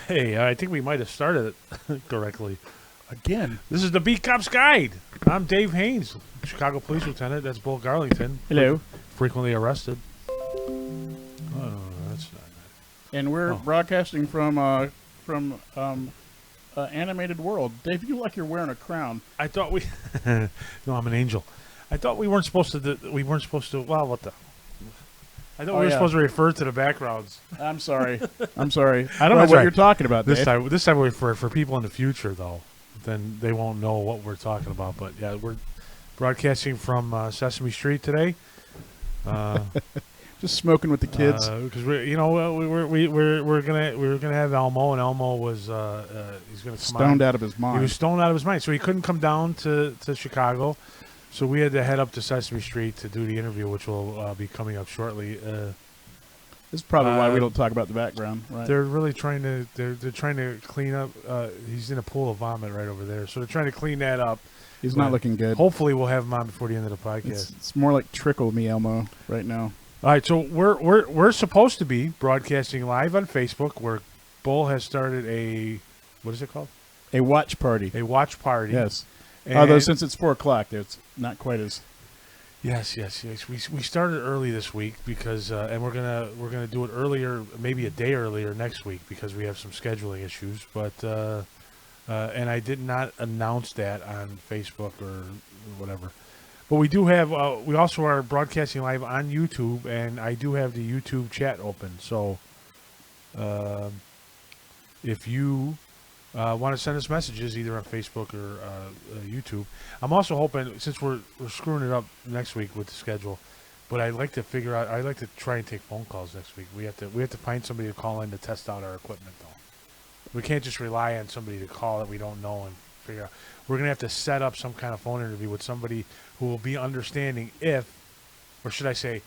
Hey, I think we might have started it correctly. Again. This is the Beat Cop's Guide. I'm Dave Haynes, Chicago Police Lieutenant. That's Bull Garlington. Hello. Frequently arrested. Oh, that's not nice. And we're broadcasting from Animated World. Dave, you look like you're wearing a crown. I thought we... No, I'm an angel. I thought we weren't supposed to... Well, what the... I thought we were supposed to refer to the backgrounds. I'm sorry. I don't know what you're talking about, Dave. This time for people in the future, though, then they won't know what we're talking about. But yeah, we're broadcasting from Sesame Street today. Just smoking with the kids because we were gonna have Elmo, and Elmo was he's gonna come stoned out of his mind. He was stoned out of his mind, so he couldn't come down to Chicago. So we had to head up to Sesame Street to do the interview, which will be coming up shortly. This is probably why we don't talk about the background, right? They're really trying to they're trying to clean up. He's in a pool of vomit right over there, so they're trying to clean that up. He's not looking good. Hopefully, we'll have him on before the end of the podcast. It's more like Trickle Me Elmo right now. All right, so we're supposed to be broadcasting live on Facebook, where Bull has started a what is it called? A watch party. A watch party. Yes. Although since it's 4 o'clock, it's not quite as. Yes. We started early this week because, and we're gonna do it earlier, maybe a day earlier next week because we have some scheduling issues. But and I did not announce that on Facebook or whatever. But we do have. We also are broadcasting live on YouTube, and I do have the YouTube chat open. So if you want to send us messages either on Facebook or YouTube. I'm also hoping, since we're screwing it up next week with the schedule, but I'd like to figure out. I'd like to try and take phone calls next week. We have to find somebody to call in to test out our equipment, though. We can't just rely on somebody to call that we don't know and figure out. We're gonna have to set up some kind of phone interview with somebody who will be understanding if, or should I say,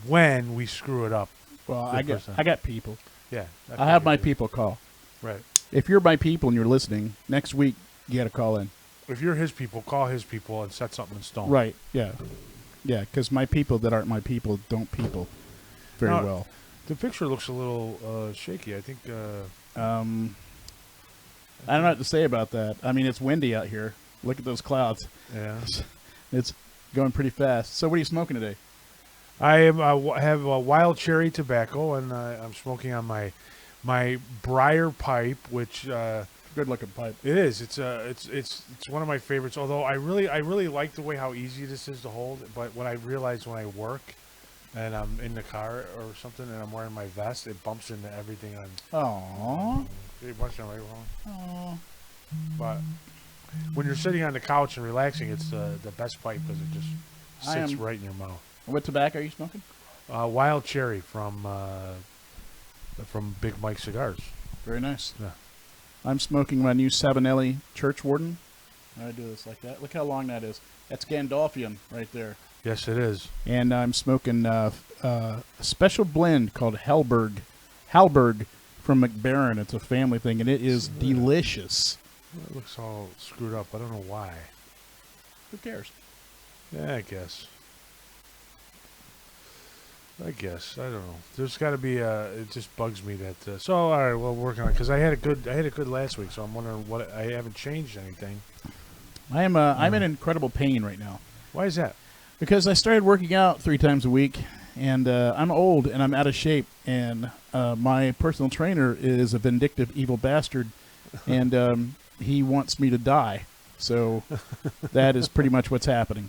when we screw it up. Well, I got people. Yeah, I have my people call. Right. If you're my people and you're listening, next week you got to call in. If you're his people, call his people and set something in stone. Right, yeah. Yeah, because my people that aren't my people don't people very well. The picture looks a little shaky. I think... I don't know what to say about that. I mean, it's windy out here. Look at those clouds. Yeah. It's going pretty fast. So what are you smoking today? I have a wild cherry tobacco, and I'm smoking on my briar pipe, which good looking pipe. It is. It's one of my favorites. Although I really like the way how easy this is to hold. But what I realize when I work, and I'm in the car or something, and I'm wearing my vest, it bumps into everything on. Aww. It bumps into right wrong. But when you're sitting on the couch and relaxing, it's the best pipe because it just sits right in your mouth. What tobacco are you smoking? Wild cherry from Big Mike Cigars. Very nice. Yeah. I'm smoking my new Savinelli Churchwarden. I do this like that. Look how long that is. That's Gandolfian right there. Yes, it is. And I'm smoking a special blend called Halberg from McBaron. It's a family thing, and it is delicious. It looks all screwed up. I don't know why. Who cares? Yeah, I guess. I don't know. There's got to be it just bugs me that. So all right, well, working on it because I had a good last week. So I'm wondering what I haven't changed anything. I'm in incredible pain right now. Why is that? Because I started working out 3 times a week, and I'm old and I'm out of shape. And my personal trainer is a vindictive, evil bastard, and he wants me to die. So that is pretty much what's happening.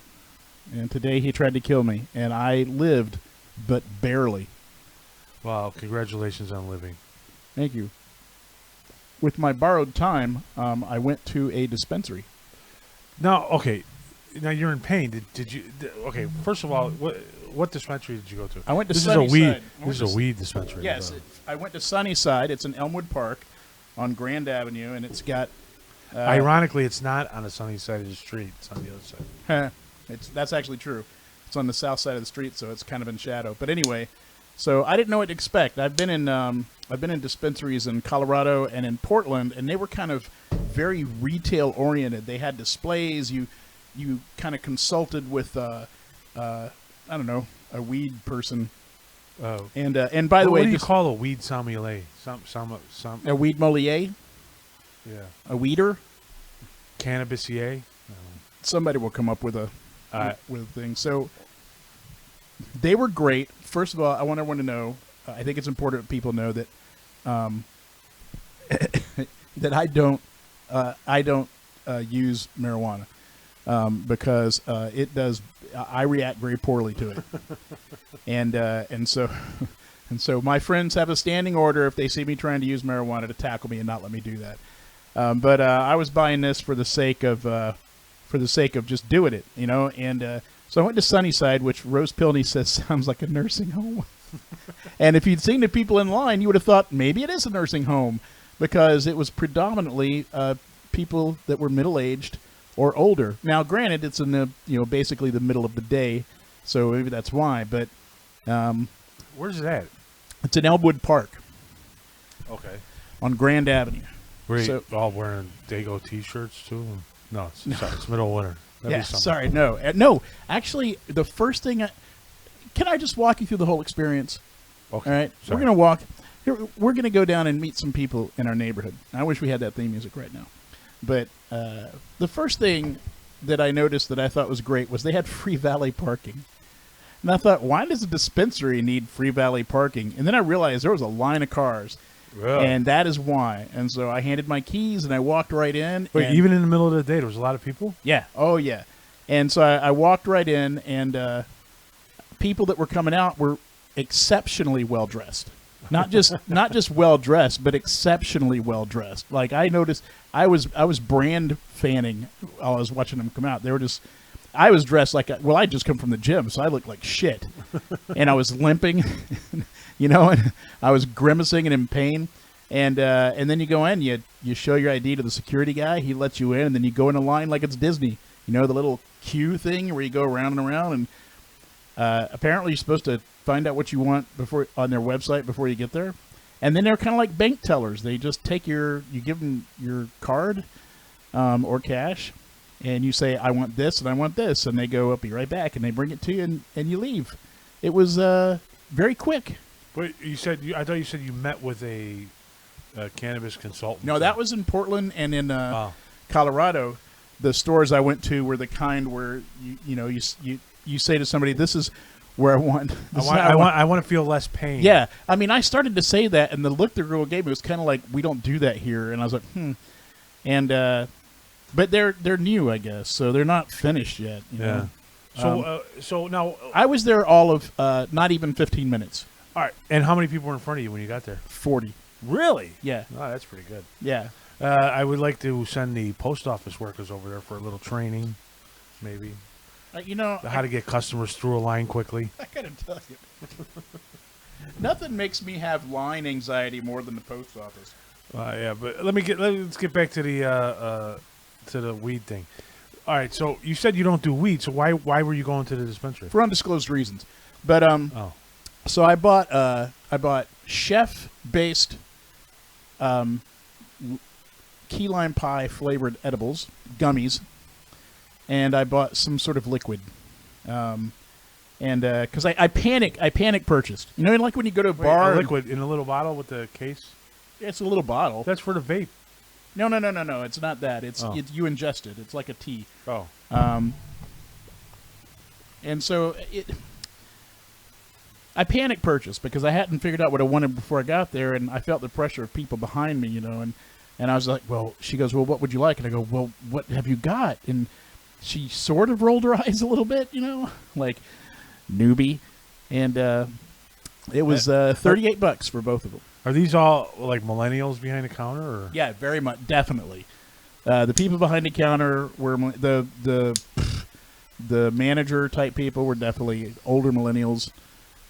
And today he tried to kill me, and I lived. But barely. Wow, congratulations on living. Thank you. With my borrowed time, I went to a dispensary. Now, okay. Now you're in pain. Did you? Okay, first of all, what dispensary did you go to? I went to This Sunnyside. This is a weed dispensary. Yes, I went to Sunnyside. It's in Elmwood Park on Grand Avenue, and it's got... Ironically, it's not on the sunny side of the street. It's on the other side. That's actually true. It's on the south side of the street, so it's kind of in shadow. But anyway, so I didn't know what to expect. I've been in dispensaries in Colorado and in Portland, and they were kind of very retail oriented. They had displays. You kind of consulted with I don't know, a weed person And by the way, what do you call a weed sommelier? Some a weed moliere, yeah, a weeder. cannabissier. Somebody will come up with a thing. So they were great. First of all, I want everyone to know. I think it's important that people know that that I don't use marijuana because it does. I react very poorly to it, and so my friends have a standing order if they see me trying to use marijuana to tackle me and not let me do that. But I was buying this for the sake of just doing it, you know. And so I went to Sunnyside, which Rose Pilney says sounds like a nursing home. And if you'd seen the people in line, you would have thought maybe it is a nursing home because it was predominantly people that were middle-aged or older. Now, granted, it's in the basically the middle of the day, so maybe that's why. But where's it at? It's in Elmwood Park. Okay. On Grand Avenue. Were you all wearing Dago T-shirts too? No, sorry, it's middle of winter. Yeah, sorry, no. Actually, the first thing. Can I just walk you through the whole experience? Okay. All right. Sorry. We're gonna walk. We're gonna go down and meet some people in our neighborhood. I wish we had that theme music right now. But the first thing that I noticed that I thought was great was they had free valet parking. And I thought, why does a dispensary need free valet parking? And then I realized there was a line of cars. Really? And that is why. And so I handed my keys and I walked right in. Wait, even in the middle of the day, there was a lot of people? Yeah. Oh, yeah. And so I walked right in, and people that were coming out were exceptionally well dressed. Not just well dressed, but exceptionally well dressed. Like I noticed, I was brand fanning while I was watching them come out. They were just. I was dressed like I just come from the gym, so I looked like shit, and I was limping, and I was grimacing and in pain, and then you go in, you show your ID to the security guy, he lets you in, and then you go in a line like it's Disney, the little queue thing where you go around and around, and apparently you're supposed to find out what you want on their website before you get there, and then they're kind of like bank tellers. They just you give them your card or cash. And you say, I want this and I want this. And they go, I'll be right back. And they bring it to you and you leave. It was very quick. But I thought you said you met with a cannabis consultant. No, that was in Portland and in Colorado. The stores I went to were the kind where you say to somebody, this is where I want. I want to feel less pain. Yeah. I mean, I started to say that. And the look the girl gave me was kind of like, we don't do that here. And I was like, And, but they're new, I guess, so they're not finished yet. You know? So now I was there all of not even 15 minutes. All right, and how many people were in front of you when you got there? 40. Really? Yeah. Oh, that's pretty good. Yeah. I would like to send the post office workers over there for a little training, maybe. How to get customers through a line quickly. I gotta tell you, nothing makes me have line anxiety more than the post office. Yeah, but let's get back to the weed thing. All right, so you said you don't do weed, so why were you going to the dispensary? For undisclosed reasons. But so I bought chef-based key lime pie flavored edibles, gummies, and I bought some sort of liquid. And because I panic purchased. Like when you go to a bar. Liquid in a little bottle with the case? Yeah, it's a little bottle. That's for the vape. No. It's not that. It's you ingest it. It's like a tea. Oh. And so I panic purchased because I hadn't figured out what I wanted before I got there, and I felt the pressure of people behind me, and I was like, well, she goes, well, what would you like? And I go, well, what have you got? And she sort of rolled her eyes a little bit, like newbie, and it was $38 for both of them. Are these all like millennials behind the counter? Or? Yeah, very much, definitely. The people behind the counter were the manager type people were definitely older millennials,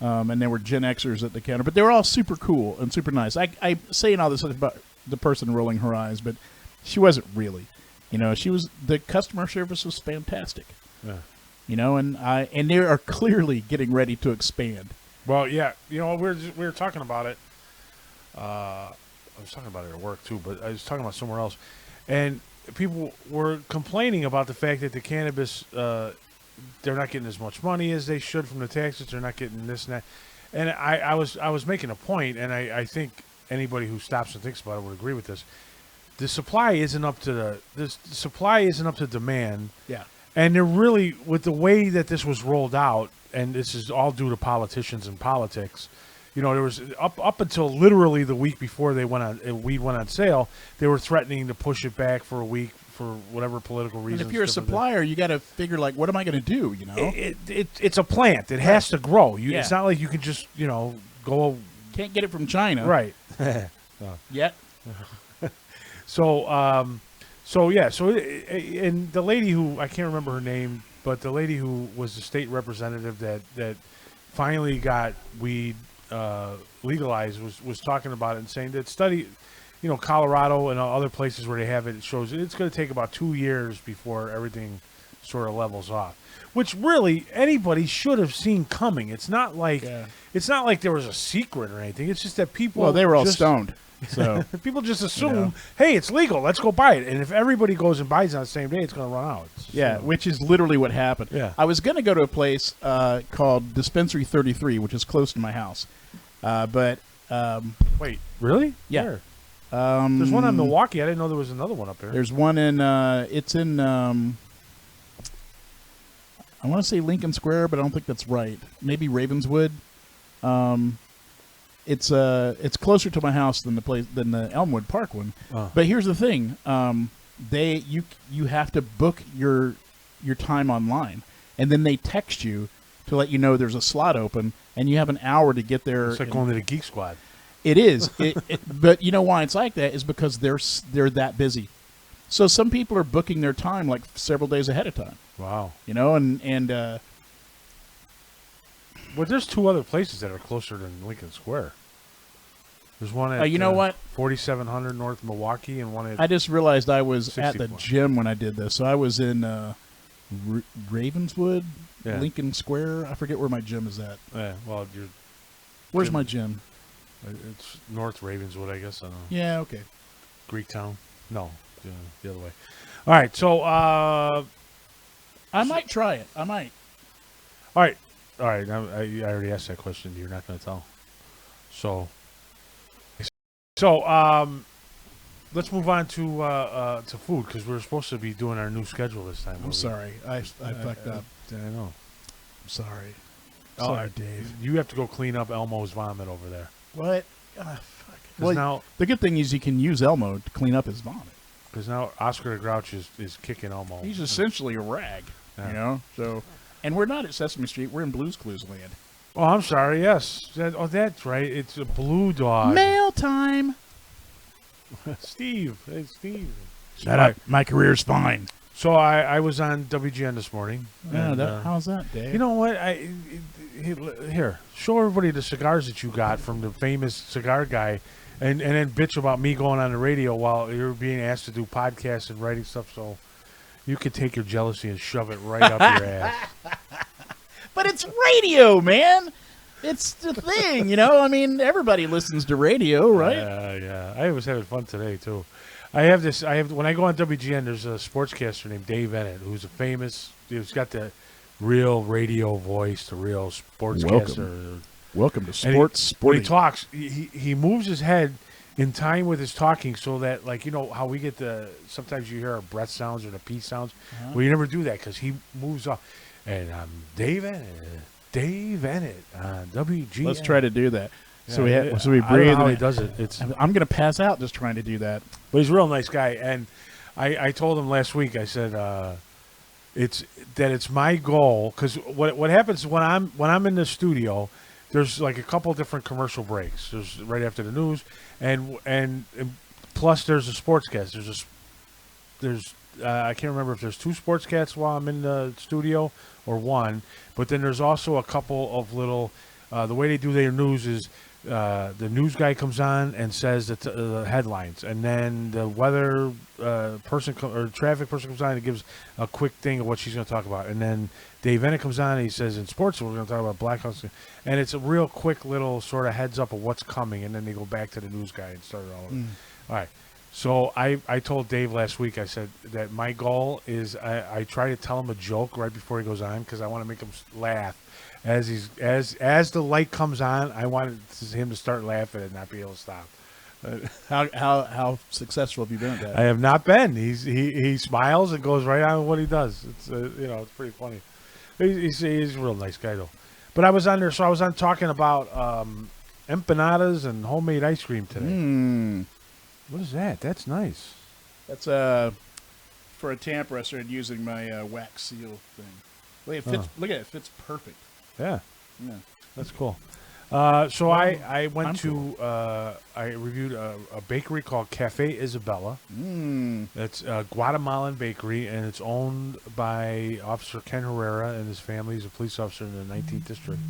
and there were Gen Xers at the counter. But they were all super cool and super nice. I saying all this about the person rolling her eyes, but she wasn't really. The customer service was fantastic. Yeah. And they are clearly getting ready to expand. Well, yeah, we were talking about it. I was talking about it at work too, but I was talking about somewhere else, and people were complaining about the fact that the cannabis, they're not getting as much money as they should from the taxes. They're not getting this and that, And I was making a point, and I think anybody who stops and thinks about it would agree with this. The supply isn't up to demand. Yeah. And they're really, with the way that this was rolled out, and this is all due to politicians and politics. You know, there was up until literally the week before weed went on sale, they were threatening to push it back for a week for whatever political reasons. And if you're a supplier, you got to figure, like, what am I going to do? You know, it's a plant. It has to grow. Yeah. It's not like you can just go. Can't get it from China, Right. Yet. So, and the lady who, I can't remember her name, but the lady who was the state representative that finally got weed legalized was talking about it and saying that study, Colorado and other places where they have it, it shows it's going to take about 2 years before everything sort of levels off, which really anybody should have seen coming. It's not like there was a secret or anything. It's just that people, well, they were all stoned. So people just assume, hey, it's legal, let's go buy it. And if everybody goes and buys it on the same day, it's going to run out. Which is literally what happened. Yeah. I was going to go to a place called Dispensary 33, which is close to my house. But wait, really? Yeah. Where? There's one in Milwaukee. I didn't know there was another one up there. There's one in it's in I want to say Lincoln Square, but I don't think that's right. Maybe Ravenswood. It's closer to my house than the Elmwood Park one. But here's the thing: you have to book your time online, and then they text you to let you know there's a slot open, and you have an hour to get there. It's like going to the Geek Squad. It is, but you know why it's like that is because they're that busy. So some people are booking their time like several days ahead of time. Wow. And well, there's 2 other places that are closer than Lincoln Square. There's one at 4700 North Milwaukee, and one at I just realized I was 64. at the gym when I did this. So I was in Ravenswood, Lincoln Square. I forget where my gym is at. Yeah, well, Where's my gym? It's North Ravenswood, I guess. I don't know. Yeah, okay. Greektown? No, the other way. All right, so I might try it. I might. All right. I already asked that question. You're not going to tell. So let's move on to food, because we're supposed to be doing our new schedule this time. I'm sorry. I fucked up. I know. I'm sorry. Sorry, Dave. You have to go clean up Elmo's vomit over there. What? Fuck. Well, now the good thing is you can use Elmo to clean up his vomit. Because now Oscar the Grouch is kicking Elmo. He's essentially a rag, So, and we're not at Sesame Street. We're in Blue's Clues land. Oh, I'm sorry. Yes. That's right. It's a blue dog. Mail time. Steve. Hey, Steve. Shut up. My career's fine. So I was on WGN this morning. Yeah, how's that, Dave? You know what? Here, show everybody the cigars that you got from the famous cigar guy, and then bitch about me going on the radio while you're being asked to do podcasts and writing stuff, so you could take your jealousy and shove it right up your ass. But it's radio, man. It's the thing, I mean, everybody listens to radio, right? Yeah. I was having fun today, too. When I go on WGN, there's a sportscaster named Dave Ennett, who's he's got the real radio voice, the real sportscaster. Welcome to Sports. When he talks, he moves his head in time with his talking, so that, like, how we get sometimes you hear our breath sounds or the P sounds. Well, you never do that because he moves off. And Dave Ennett on WGN. Let's try to do that. So we breathe. I don't know how he does it. I'm going to pass out just trying to do that. But he's a real nice guy, and I told him last week. I said it's my goal, because what happens when I'm in the studio, there's like a couple different commercial breaks. There's right after the news, and plus there's a sportscast. There's I can't remember if there's 2 sportscasts while I'm in the studio or 1, but then there's also a couple of little. The way they do their news is the news guy comes on and says the headlines, and then the weather person or traffic person comes on and gives a quick thing of what she's going to talk about, and then Dave Ennett comes on and he says, in sports we're going to talk about Black House, and it's a real quick little sort of heads up of what's coming, and then they go back to the news guy and start it all over. All right. So I told Dave last week, I said that my goal is I try to tell him a joke right before he goes on because I want to make him laugh. As the light comes on, I want him to start laughing and not be able to stop. How successful have you been at that? I have not been. He smiles and goes right on with what he does. It's it's pretty funny. He's a real nice guy though. But I was on there, so I was on talking about empanadas and homemade ice cream today. What is that? That's nice. That's for a tamp restaurant using my wax seal thing. Look, it fits. Look at it. It fits perfect. Yeah, Yeah. that's cool. So I went I'm to I reviewed a bakery called Cafe Isabella. It's a Guatemalan bakery, and it's owned by Officer Ken Herrera and his family. He's a police officer in the 19th district,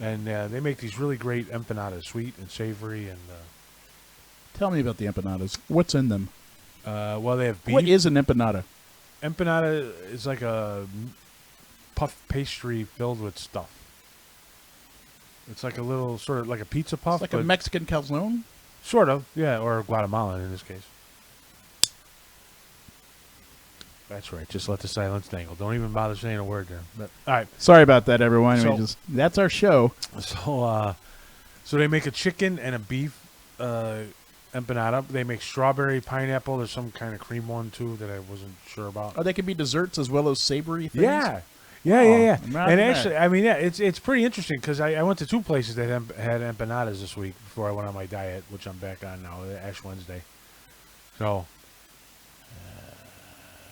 and they make these really great empanadas, sweet and savory. And Tell me about the empanadas. What's in them? well, they have beef. What is an empanada? Empanada is like a puff pastry filled with stuff. It's like a little sort of like a pizza puff, It's like a Mexican calzone? sort of, yeah, or Guatemalan in this case. That's right. Just let the silence dangle. Don't even bother saying a word there. But, all right. Sorry about that, everyone. So- That's our show. So they make a chicken and a beef empanada. They make strawberry, pineapple. There's some kind of cream one too that I wasn't sure about. Oh, they can be desserts as well as savory things? Yeah. Imagine And that. actually, I mean, yeah, it's pretty interesting because I went to two places that had empanadas this week before I went on my diet, which I'm back on now, Ash Wednesday. So,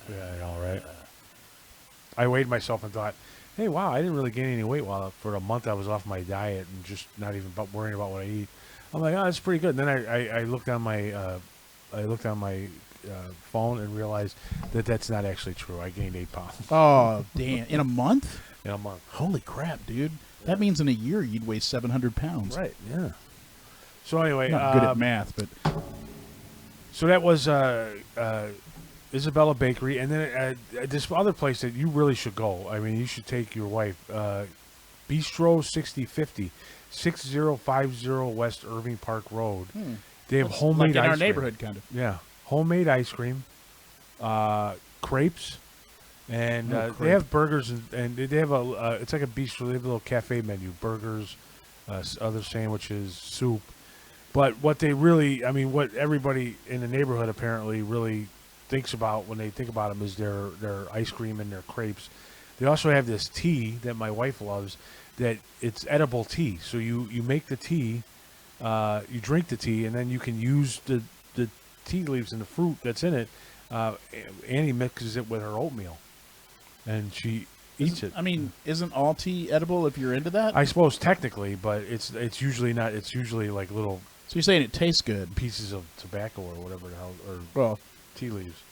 yeah, I know, right? I weighed myself and thought, hey, wow, I didn't really gain any weight for a month I was off my diet and just not even worrying about what I eat. I'm like, oh, that's pretty good. And then I looked on my phone and realized that that's not actually true. I gained 8 pounds Oh, damn. In a month? in a month. Holy crap, dude. That means in a year you'd weigh 700 pounds. Right. Yeah. So anyway, Not good at math, but so that was Isabella Bakery, and then this other place that you really should go. I mean, you should take your wife. Bistro 6050, 6050 West Irving Park Road. They have homemade like in ice our cream. neighborhood, kind of. Yeah, homemade ice cream, crepes, and Oh, they have burgers and they have it's like a bistro. They have a little cafe menu: burgers, other sandwiches, soup. But what they really, I mean, what everybody in the neighborhood apparently really thinks about when they think about them is their ice cream and their crepes. They also have this tea that my wife loves. That it's edible tea. So you make the tea, you drink the tea, and then you can use the tea leaves and the fruit that's in it. Annie mixes it with her oatmeal, and she eats it. I mean, isn't all tea edible if you're into that? I suppose technically, but it's usually not. It's usually like little So you're saying it tastes good? pieces of tobacco or whatever the hell, or Well, tea leaves.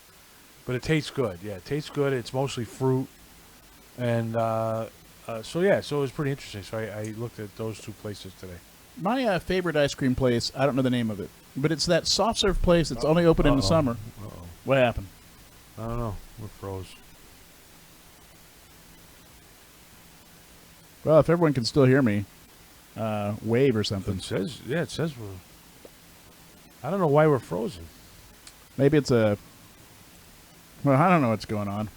But it tastes good. Yeah, it tastes good. It's mostly fruit, and so it was pretty interesting. So I looked at those two places today. my favorite ice cream place, I don't know the name of it, but it's that soft serve place that's only open in the summer. Uh-oh. What happened? I don't know. We're froze. Well, if everyone can still hear me, wave or something. It says we're. I don't know why we're frozen. Maybe it's a. Well, I don't know what's going on.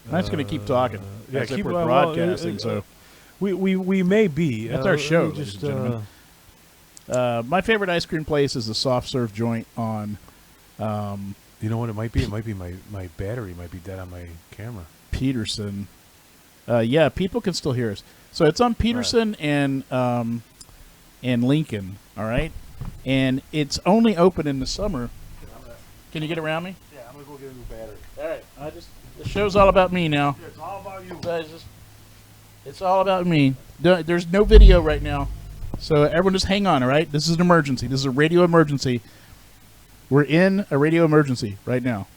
I'm just going to keep talking. Yeah, as if keep we're well, broadcasting. So we may be. That's our show, let me ladies just, and gentlemen. My favorite ice cream place is the soft serve joint on you know what it might be? It might be my battery might be dead on my camera. Peterson. Yeah, people can still hear us. So it's on Peterson and Lincoln. All right, and it's only open in the summer. Can you get around me? Yeah, I'm gonna go get a new battery. All right, the show's all about me now. Yeah, it's all about you. It's all about me. There's no video right now, so everyone just hang on. All right, this is an emergency. This is a radio emergency. We're in a radio emergency right now.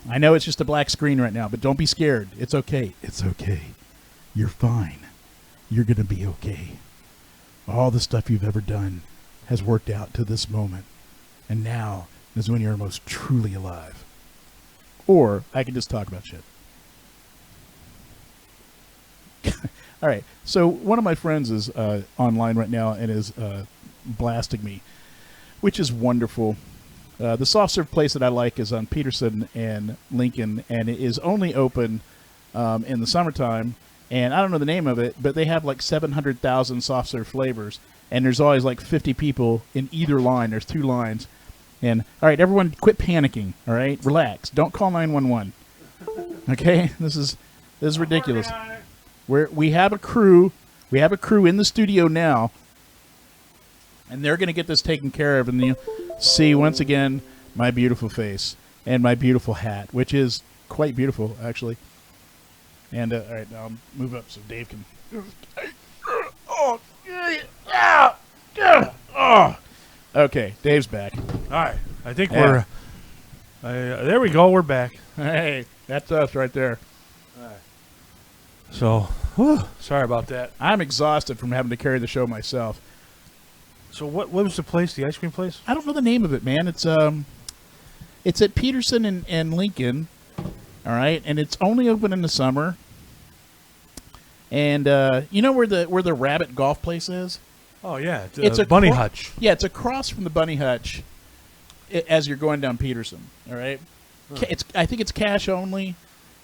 I know it's just a black screen right now, but don't be scared. It's okay. It's okay. You're fine. You're going to be okay. All the stuff you've ever done has worked out to this moment. And now is when you're most truly alive. Or I can just talk about shit. All right. So one of my friends is online right now and is blasting me. which is wonderful. The soft serve place that I like is on Peterson and Lincoln, and it is only open in the summertime. And I don't know the name of it, but they have like 700,000 soft serve flavors, and there's always like 50 people in either line. There's 2 lines. And all right, everyone, quit panicking. All right, relax. Don't call 911. Okay, this is ridiculous. We have a crew. We have a crew in the studio now, and they're going to get this taken care of. And you see once again my beautiful face and my beautiful hat, which is quite beautiful actually. And all right, now I'll move up so Dave can. Okay, Dave's back. All right. I think we're... there we go. We're back. Hey, that's us right there. All right. So, sorry about that. I'm exhausted from having to carry the show myself. So what was the place, the ice cream place? I don't know the name of it, man. It's at Peterson and Lincoln, all right? And it's only open in the summer. And you know where the Rabbit golf place is? Oh, yeah. It's a Bunny Hutch. Yeah, it's across from the Bunny Hutch as you're going down Peterson, all right? Huh. I think it's cash only.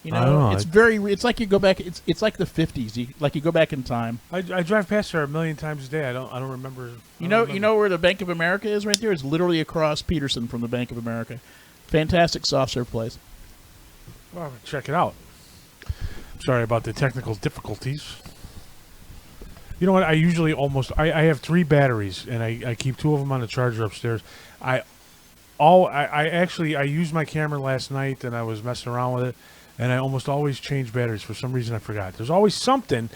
You know, I don't know. It's like you go back. It's like the 50s. You go back in time. I drive past there a million times a day. I don't remember. You know where the Bank of America is right there? It's literally across Peterson from the Bank of America. Fantastic soft serve place. Well, check it out. Sorry about the technical difficulties. You know what? I usually I have 3 batteries, and I keep 2 of them on the charger upstairs. I used my camera last night, and I was messing around with it, and I almost always change batteries. For some reason, I forgot. There's always something.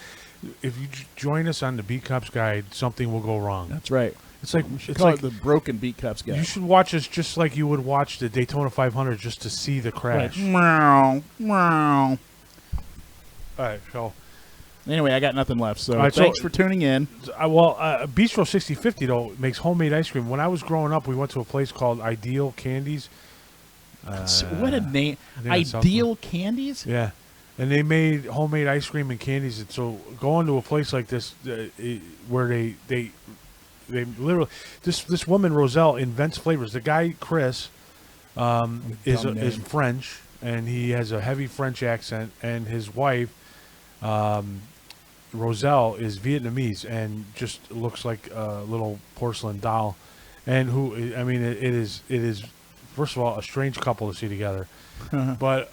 If you join us on the Beat Cops Guide, something will go wrong. That's right. It's like it the broken Beat Cops Guide. You should watch us just like you would watch the Daytona 500 just to see the crash. Right. Meow, meow. All right, so... Anyway, I got nothing left, so right, thanks for tuning in. Bistro 6050, though, makes homemade ice cream. When I was growing up, we went to a place called Ideal Candies. What a name. Ideal Candies? Yeah. And they made homemade ice cream and candies. And so going to a place like this where they literally... This woman, Roselle, invents flavors. The guy, Chris, is French, and he has a heavy French accent, and his wife... Roselle is Vietnamese and just looks like a little porcelain doll, and it is first of all a strange couple to see together, but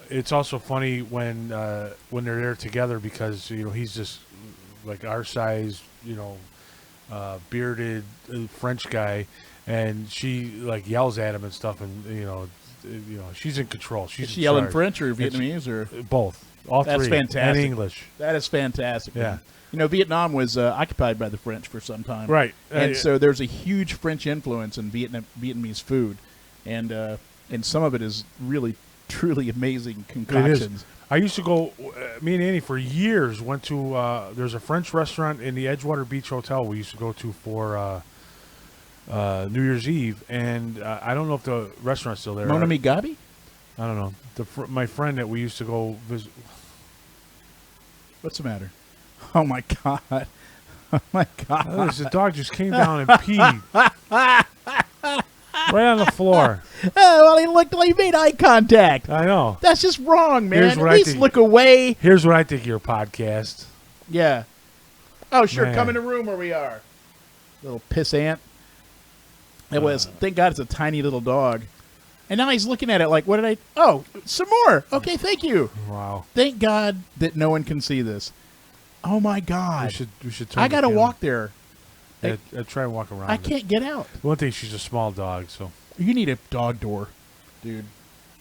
it's also funny when they're there together because he's just like our size, bearded French guy, and she like yells at him and stuff, and she's in control. She's is she yelling French or Vietnamese or both? All That's 3. fantastic. And English. That is fantastic. Yeah. Vietnam was occupied by the French for some time. Right. And so there's a huge French influence in Vietnamese food. And some of it is really, truly amazing concoctions. I used to go, me and Annie for years went to, there's a French restaurant in the Edgewater Beach Hotel we used to go to for New Year's Eve. And I don't know if the restaurant's still there. Mon Ami Gabi? I don't know. My friend that we used to go visit. What's the matter? Oh, my God. Oh, my God. The dog just came down and peed. Right on the floor. Well, he looked like he made eye contact. I know. That's just wrong, man. At least look away. Here's what I think of your podcast. Yeah. Oh, sure. Man. Come in the room where we are. Little pissant. Thank God it's a tiny little dog. And now he's looking at it like, what did I... Oh, some more. Okay, thank you. Wow. Thank God that no one can see this. Oh, my God. We should turn I got to walk there. Yeah, try and walk around. I can't get out. One thing, she's a small dog, so... You need a dog door, dude.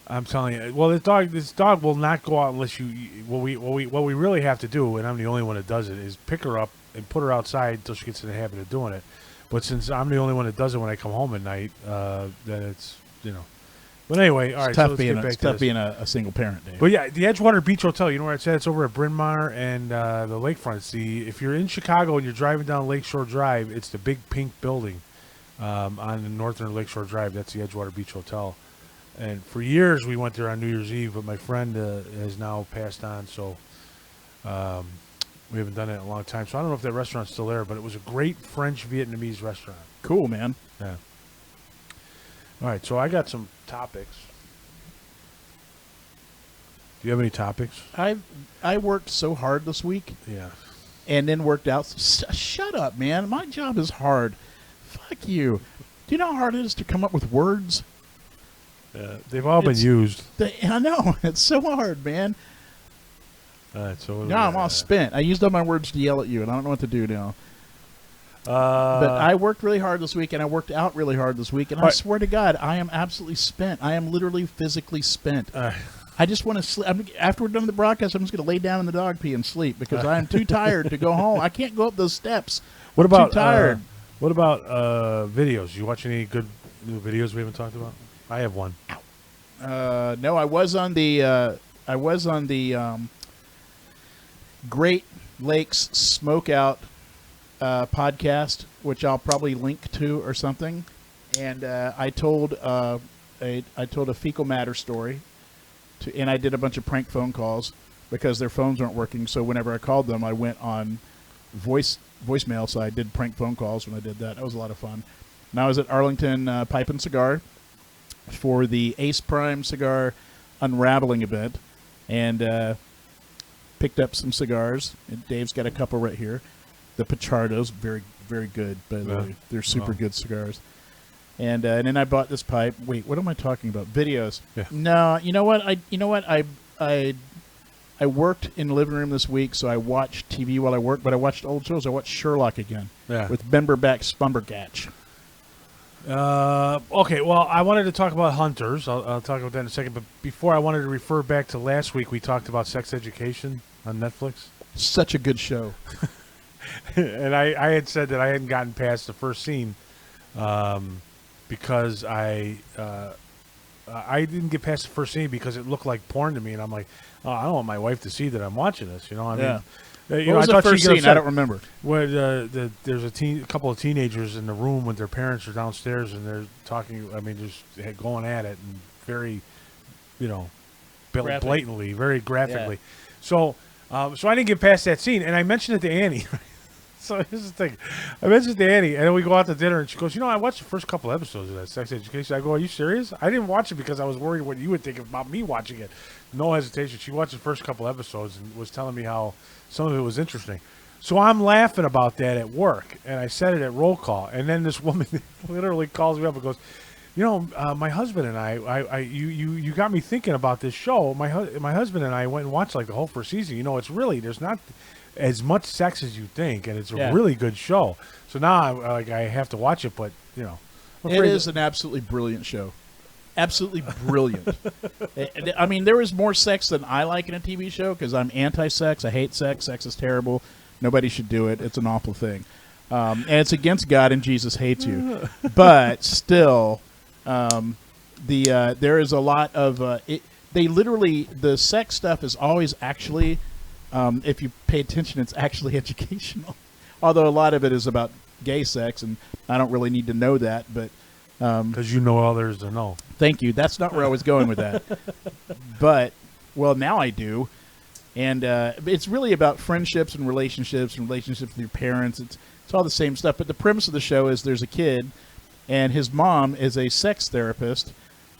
I'm telling you. Well, this dog will not go out unless you... What we really have to do, and I'm the only one that does it, is pick her up and put her outside until she gets in the habit of doing it. But since I'm the only one that does it when I come home at night, then it's, But anyway, all right. Tough being a single parent, Dave. But yeah, the Edgewater Beach Hotel. You know where it's at? It's over at Bryn Mawr and the lakefront. If you're in Chicago and you're driving down Lakeshore Drive, it's the big pink building on the northern Lakeshore Drive. That's the Edgewater Beach Hotel. And for years we went there on New Year's Eve, but my friend has now passed on, so we haven't done it in a long time. So I don't know if that restaurant's still there, but it was a great French Vietnamese restaurant. Cool, man. Yeah. All right, so I got some topics. Do you have any topics? I worked so hard this week. Yeah. And then worked out. Shut up, man. My job is hard. Fuck you. Do you know how hard it is to come up with words? They've all been used. I know. It's so hard, man. All right, so Now I'm all spent. I used all my words to yell at you, and I don't know what to do now. But I worked really hard this week, and I worked out really hard this week, and I swear to God, I am absolutely spent. I am literally physically spent. I just want to sleep. After we're done with the broadcast, I'm just going to lay down in the dog pee and sleep because I'm too tired to go home. I can't go up those steps. What about too tired? What about videos? You watch any good new videos we haven't talked about? I have one. No, I was on the Great Lakes Smokeout podcast, which I'll probably link to or something. And I told a fecal matter story. And I did a bunch of prank phone calls because their phones weren't working. So whenever I called them, I went on voicemail. So I did prank phone calls when I did that. That was a lot of fun. And I was at Arlington Pipe and Cigar for the Ace Prime Cigar Unraveling event and picked up some cigars. And Dave's got a couple right here. The Pichardos, very, very good, by the way. They're super good cigars. And then I bought this pipe. Wait, what am I talking about? Videos. Yeah. No, you know what? I worked in the living room this week, so I watched TV while I worked. But I watched old shows. I watched Sherlock again. Yeah. With Bemberback Spumbergatch. Okay. Well, I wanted to talk about Hunters. I'll talk about that in a second. But before, I wanted to refer back to last week. We talked about Sex Education on Netflix. Such a good show. And I had said that I hadn't gotten past the first scene. Because I didn't get past the first scene because it looked like porn to me, and I'm like, oh, I don't want my wife to see that I'm watching this. You know, I mean, what was the first scene? I don't remember. Where there's a couple of teenagers in the room when their parents are downstairs, and they're talking. I mean, just going at it and very, blatantly, very graphically. Yeah. So I didn't get past that scene, and I mentioned it to Annie. So here's the thing. I mentioned to Annie, and then we go out to dinner, and she goes, I watched the first couple episodes of that Sex Education. I go, are you serious? I didn't watch it because I was worried what you would think about me watching it. No hesitation. She watched the first couple episodes and was telling me how some of it was interesting. So I'm laughing about that at work, and I said it at roll call, and then this woman literally calls me up and goes, my husband and I you got me thinking about this show. My husband and I went and watched like the whole first season. It's really, there's not as much sex as you think, and it's a really good show. So now I have to watch it, but it is an absolutely brilliant show. Absolutely brilliant. I mean, there is more sex than I like in a TV show because I'm anti-sex. I hate sex. Sex is terrible. Nobody should do it. It's an awful thing, and it's against God, and Jesus hates you. But still, there is a lot of they literally, the sex stuff is always actually. If you pay attention, it's actually educational. Although a lot of it is about gay sex, and I don't really need to know that. But because you know all there is to know. Thank you. That's not where I was going with that. But, well, now I do. And it's really about friendships and relationships with your parents. It's all the same stuff. But the premise of the show is there's a kid, and his mom is a sex therapist,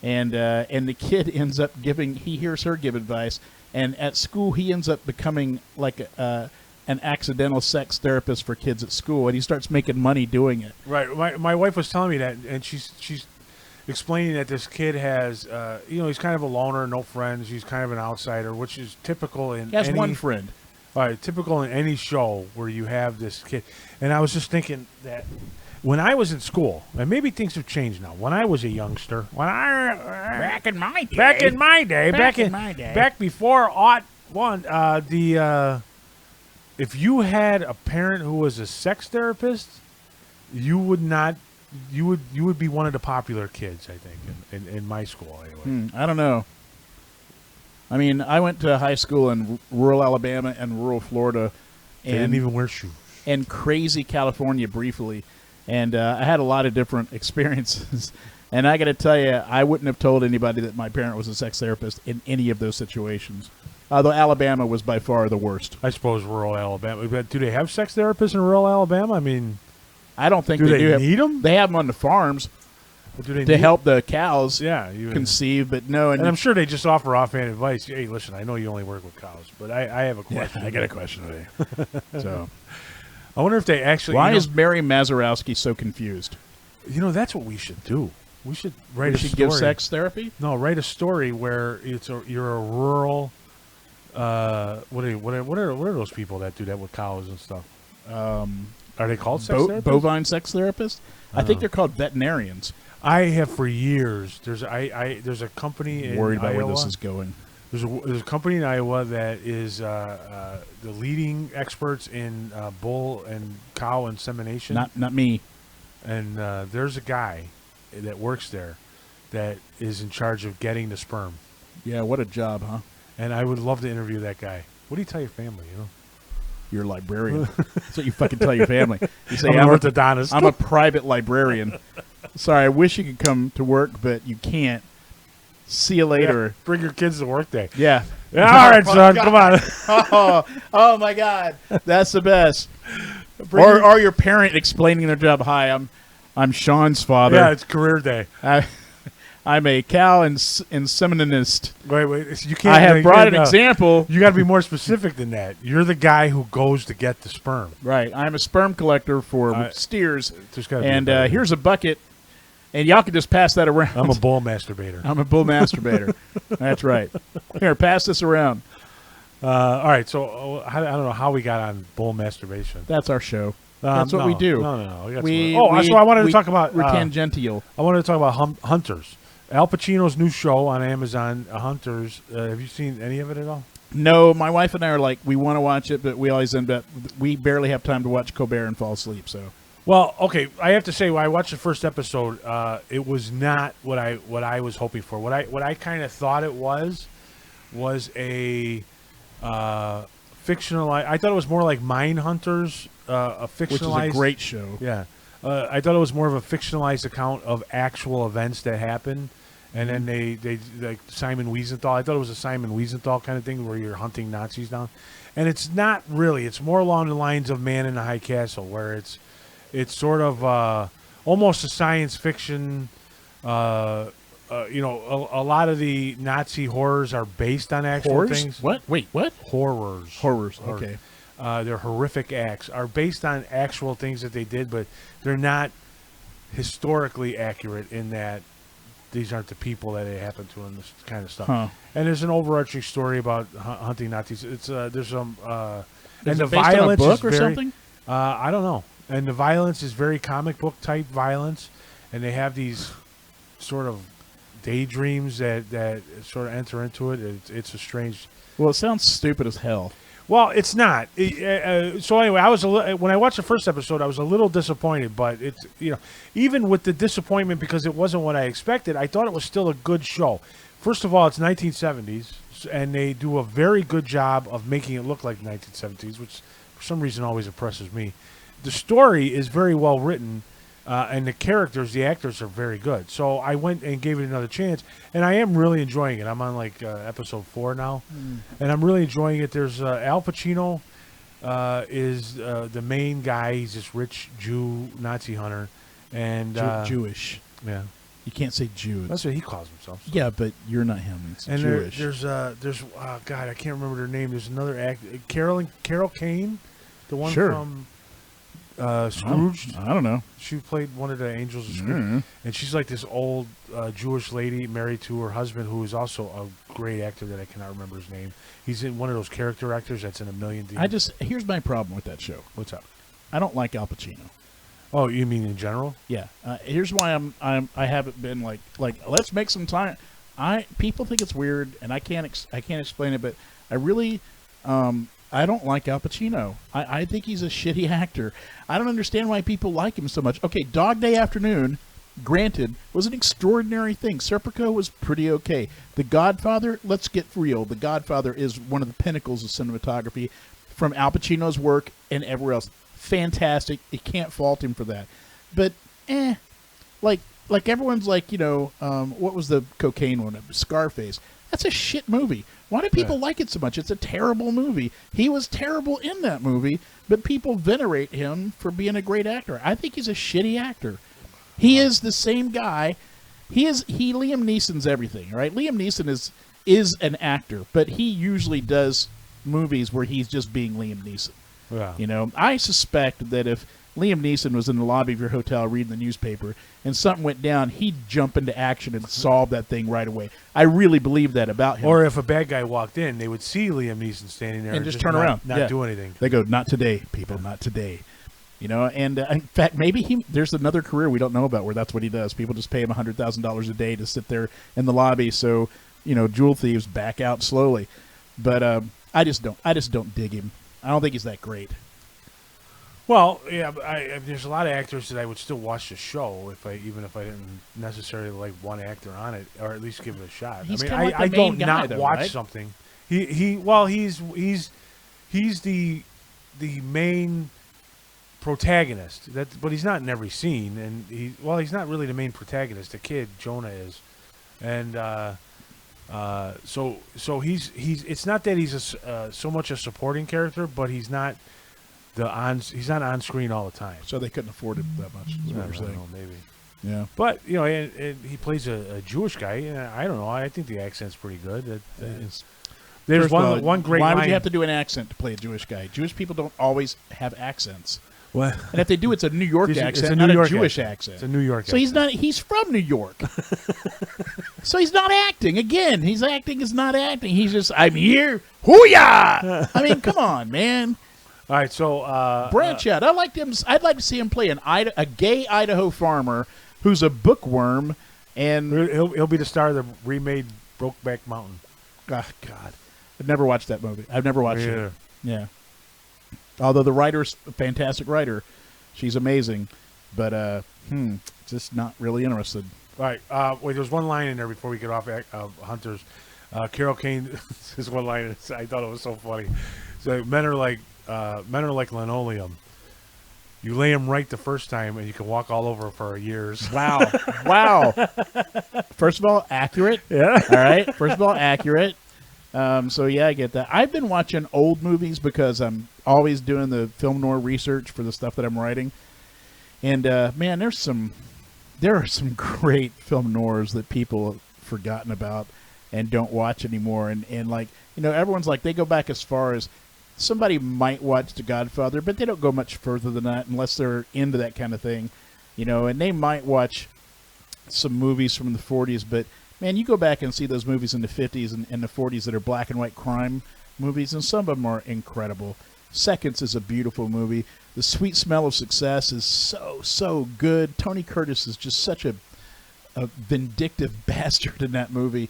and the kid ends up he hears her give advice. And at school, he ends up becoming like an accidental sex therapist for kids at school, and he starts making money doing it. Right. My wife was telling me that, and she's explaining that this kid has, he's kind of a loner, no friends. He's kind of an outsider, which is typical in. He has one friend. All right, typical in any show where you have this kid. And I was just thinking that when I was in school, and maybe things have changed now. When I was a youngster, back in my day, back before '01, if you had a parent who was a sex therapist, you would be one of the popular kids, I think, in my school anyway. I don't know. I mean, I went to high school in rural Alabama and rural Florida, They didn't even wear shoes. And crazy California briefly. And I had a lot of different experiences. And I got to tell you, I wouldn't have told anybody that my parent was a sex therapist in any of those situations. Although Alabama was by far the worst. I suppose rural Alabama. But do they have sex therapists in rural Alabama? I mean, I don't think Do they they do need them? They have them on the farms Well, do they to need help the cows Yeah, conceive, but no. and I'm sure they just offer offhand advice. Hey, listen, I know you only work with cows, but I have a yeah, question. I got a question today. So, I wonder if they actually. why is Mary Mazurowski so confused? That's what we should do. We should write We a should story. give sex therapy? No, write a story where you're a rural. What are those people that do that with cows and stuff? Are they called sex therapists? Bovine sex therapists? I think they're called veterinarians. I have for years. There's a company in Worried about Iowa. where this is going. There's a company in Iowa that is the leading experts in bull and cow insemination. Not me. And there's a guy that works there that is in charge of getting the sperm. Yeah, what a job, huh? And I would love to interview that guy. What do you tell your family? You're a librarian. That's what you fucking tell your family. You say, I'm an orthodontist. I'm a private librarian. Sorry, I wish you could come to work, but you can't. See you later. Yeah, bring your kids to work day. Yeah. Yeah, all right, son. Come on. Oh my God, that's the best. Or your parent explaining their job. Hi, I'm Sean's father. Yeah, it's career day. I'm a cow inseminist. Wait. You can't. I have brought an example. You got to be more specific than that. You're the guy who goes to get the sperm. Right. I'm a sperm collector for steers. And here's a bucket. And y'all can just pass that around. I'm a bull masturbator. I'm a bull masturbator. That's right. Here, pass this around. All right. So I don't know how we got on bull masturbation. That's our show. That's what we do. No. So I wanted to talk about. We're tangential. I wanted to talk about Hunters. Al Pacino's new show on Amazon, Hunters. Have you seen any of it at all? No, my wife and I are like, we want to watch it, but we always end up, we barely have time to watch Colbert and fall asleep. So. Well, okay, I have to say, when I watched the first episode, it was not what I was hoping for. What I kind of thought it was a fictionalized. I thought it was more like Mindhunters, a fictionalized, which is a great show. Yeah, I thought it was more of a fictionalized account of actual events that happened, and then they like Simon Wiesenthal. I thought it was a Simon Wiesenthal kind of thing where you're hunting Nazis down, and it's not really. It's more along the lines of Man in the High Castle, where it's sort of almost a science fiction. A lot of the Nazi horrors are based on actual things. What? Wait, what? Horrors. Okay. Their horrific acts are based on actual things that they did, but they're not historically accurate in that these aren't the people that it happened to and this kind of stuff. Huh. And there's an overarching story about hunting Nazis. It's there's some and the it based violence on a book is or very, something. I don't know. And the violence is very comic book type violence, and they have these sort of daydreams that sort of enter into it. It's a strange. Well, it sounds stupid as hell. Well, it's not. So anyway, when I watched the first episode, I was a little disappointed. But it's even with the disappointment because it wasn't what I expected, I thought it was still a good show. First of all, it's 1970s, and they do a very good job of making it look like 1970s, which for some reason always impresses me. The story is very well written, and the characters, the actors are very good. So I went and gave it another chance, and I am really enjoying it. I'm on like episode 4 now, and I'm really enjoying it. There's Al Pacino is the main guy. He's this rich Jew Nazi hunter, and Jewish. Yeah, you can't say Jew. That's what he calls himself. So. Yeah, but you're not him. It's and Jewish. There's God, I can't remember their name. There's another actor, Carol Kane, the one from. Scrooged. I don't know. She played one of the angels of Scrooge, and she's like this old Jewish lady married to her husband, who is also a great actor that I cannot remember his name. He's in one of those character actors that's in a million. Here's my problem with that show. What's up? I don't like Al Pacino. Oh, you mean in general? Yeah. Here's why I haven't been like let's make some time. People think it's weird, and I can't explain it, but I really. I don't like Al Pacino. I think he's a shitty actor. I don't understand why people like him so much. Okay, Dog Day Afternoon, granted, was an extraordinary thing. Serpico was pretty okay. The Godfather, let's get real. The Godfather is one of the pinnacles of cinematography from Al Pacino's work and everywhere else. Fantastic. You can't fault him for that. But, like everyone's like, what was the cocaine one? Scarface. That's a shit movie. Why do people like it so much? It's a terrible movie. He was terrible in that movie, but people venerate him for being a great actor. I think he's a shitty actor. He is the same guy. Liam Neeson's everything, right? Liam Neeson is an actor, but he usually does movies where he's just being Liam Neeson. Yeah. You know, I suspect that if Liam Neeson was in the lobby of your hotel reading the newspaper and something went down, he'd jump into action and solve that thing right away. I really believe that about him. Or if a bad guy walked in, they would see Liam Neeson standing there and just turn around, not do anything. They go, "Not today, people, not today." You know, and in fact, maybe there's another career we don't know about where that's what he does. People just pay him $100,000 a day to sit there in the lobby, so jewel thieves back out slowly. But I just don't dig him. I don't think he's that great. Well, yeah, there's a lot of actors that I would still watch the show even if I didn't necessarily like one actor on it, or at least give it a shot. He's I mean, kinda like the I main don't guy, not though, watch right? something. He's the main protagonist. But he's not in every scene, and he's not really the main protagonist. The kid Jonah is, and so he's it's not that he's so much a supporting character, but he's not on screen all the time. So they couldn't afford it that much. Is what you're saying? Know, maybe. Yeah. But and he plays a Jewish guy. And I don't know. I think the accent's pretty good. There's one great. Why would line. you have to do an accent to play a Jewish guy? Jewish people don't always have accents. What? And if they do, it's a New York accent, it's a not New York a Jewish accent. accent. It's a New York. So accent. he's from New York. So he's not acting. Again, he's acting is not acting. He's just, I'm here. Hoo-yah! I mean, come on, man. All right, so branch out. I'd like to see him play a gay Idaho farmer who's a bookworm, and he'll be the star of the remade Brokeback Mountain. Oh, God, I've never watched that movie. I've never watched it. Yeah. Although the writer's a fantastic writer, she's amazing, but just not really interested. All right, wait. There's one line in there before we get off Hunters. Carol Kane says one line. I thought it was so funny. So men are like linoleum. You lay them right the first time, and you can walk all over for years. Wow, wow. First of all, accurate. Yeah. All right. First of all, accurate. So yeah, I get that. I've been watching old movies because I'm always doing the film noir research for the stuff that I'm writing. And man, there are some great film noirs that people have forgotten about and don't watch anymore. And like, everyone's like, they go back as far as somebody might watch The Godfather, but they don't go much further than that unless they're into that kind of thing, and they might watch some movies from the 40s, but man, you go back and see those movies in the 50s and the 40s that are black and white crime movies, and some of them are incredible. Seconds is a beautiful movie. The Sweet Smell of Success is so good. Tony Curtis is just such a vindictive bastard in that movie.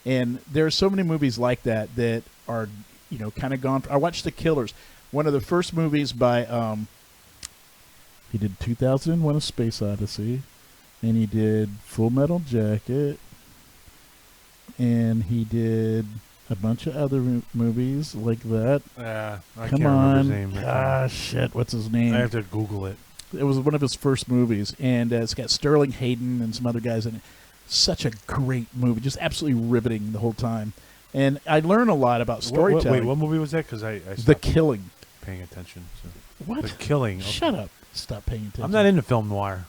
And there are so many movies like that are, kind of gone. I watched The Killers, one of the first movies by, he did 2001: A Space Odyssey, and he did Full Metal Jacket, and he did a bunch of other movies like that. I Come can't on. remember his name. Ah, shit. What's his name? I have to Google it. It was one of his first movies, and it's got Sterling Hayden and some other guys in it. Such a great movie, just absolutely riveting the whole time. And I learn a lot about storytelling. Wait, what movie was that? Because I The stopped Killing. paying attention. So. What? The Killing. Okay. Shut up. Stop paying attention. I'm not into film noir.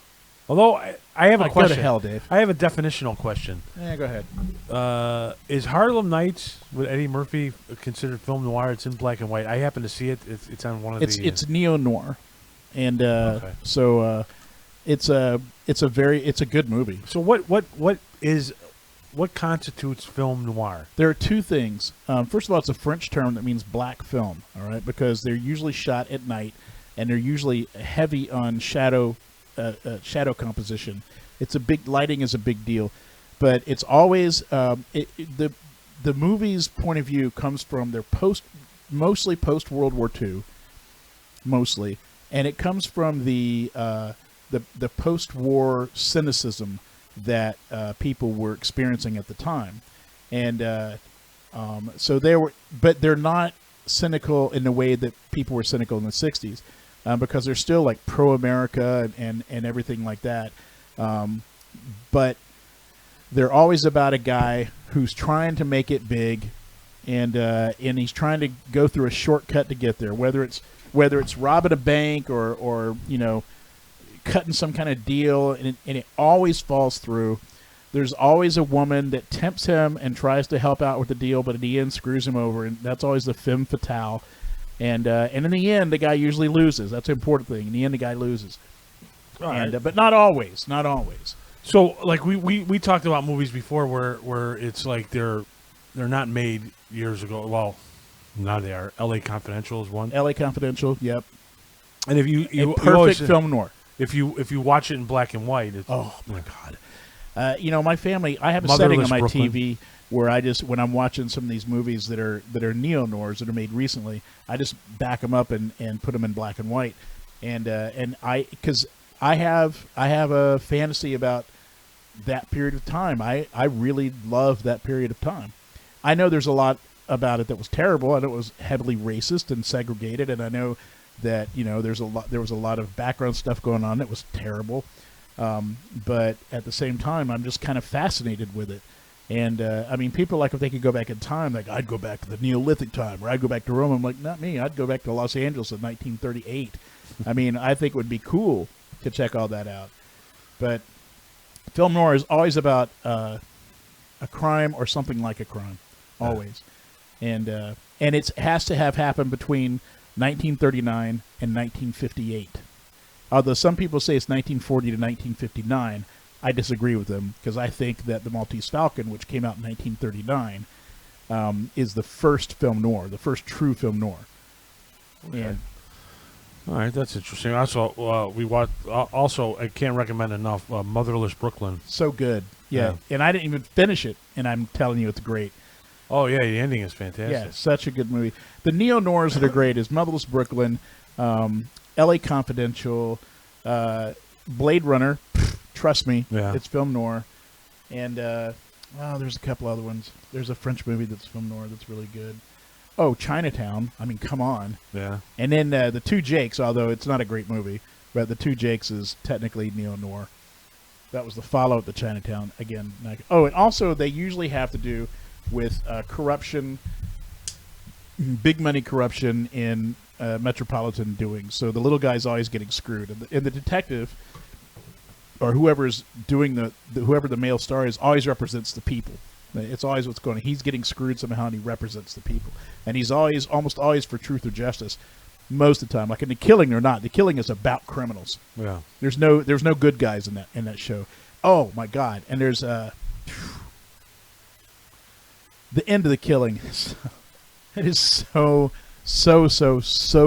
Although I have a Go question. to hell, Dave. I have a definitional question. Yeah, go ahead. Is Harlem Nights with Eddie Murphy considered film noir? It's in black and white. I happen to see it. It's on one of the. It's neo noir, and Okay. so it's a good movie. So what constitutes film noir? There are two things. First of all, it's a French term that means black film. All right, because they're usually shot at night, and they're usually heavy on shadow composition. Lighting is a big deal, but it's always the movie's point of view comes from their mostly post World War II, mostly, and it comes from the post-war cynicism that people were experiencing at the time, and so but they're not cynical in the way that people were cynical in the 60s. Because they're still like pro-America and everything like that. But they're always about a guy who's trying to make it big, and he's trying to go through a shortcut to get there. Whether it's robbing a bank or cutting some kind of deal, and it always falls through. There's always a woman that tempts him and tries to help out with the deal, but in the end screws him over, and that's always the femme fatale. And in the end, the guy usually loses. That's the important thing. In the end, the guy loses. Right. But not always. Not always. So, like we talked about movies before where it's like they're not made years ago. Well, now they are. L.A. Confidential is one. L.A. Confidential. Yep. And if you perfect film noir. If you watch it in black and white, it's, oh my God. My family. I have a Motherless setting on my Brooklyn. TV where I just, when I'm watching some of these movies that are neo-noirs that are made recently, I just back them up and put them in black and white, because I have a fantasy about that period of time. I really love that period of time. I know there's a lot about it that was terrible. I know it was heavily racist and segregated, and I know that there was a lot of background stuff going on that was terrible. But at the same time, I'm just kind of fascinated with it. And, people like, if they could go back in time, like, I'd go back to the Neolithic time, or I'd go back to Rome. I'm like, not me. I'd go back to Los Angeles in 1938. I think it would be cool to check all that out. But film noir is always about a crime or something like a crime, always. And it has to have happened between 1939 and 1958. Although some people say it's 1940 to 1959, I disagree with them, because I think that The Maltese Falcon, which came out in 1939, is the first film noir, the first true film noir. Okay. And all right, that's interesting. Also, we watched. Also, I can't recommend enough. Motherless Brooklyn. so good, yeah. And I didn't even finish it, and I'm telling you, it's great. Oh yeah, the ending is fantastic. Yeah, such a good movie. The neo noirs that are great is Motherless Brooklyn, L.A. Confidential, Blade Runner. Trust me, it's film noir. And there's a couple other ones. There's a French movie that's film noir that's really good. Oh, Chinatown. Come on. Yeah. And then The Two Jakes, although it's not a great movie, but The Two Jakes is technically neo noir. That was the follow-up to Chinatown. Again. And also they usually have to do with corruption, big money corruption in metropolitan doings. So the little guy's always getting screwed, and the detective, or whoever's doing whoever the male star is, always represents the people. It's always what's going on. He's getting screwed somehow, and he represents the people. And he's almost always for truth or justice, most of the time. Like in The Killing or not, The Killing is about criminals. Yeah. There's no good guys in that show. Oh my God! And there's the end of The Killing. It is so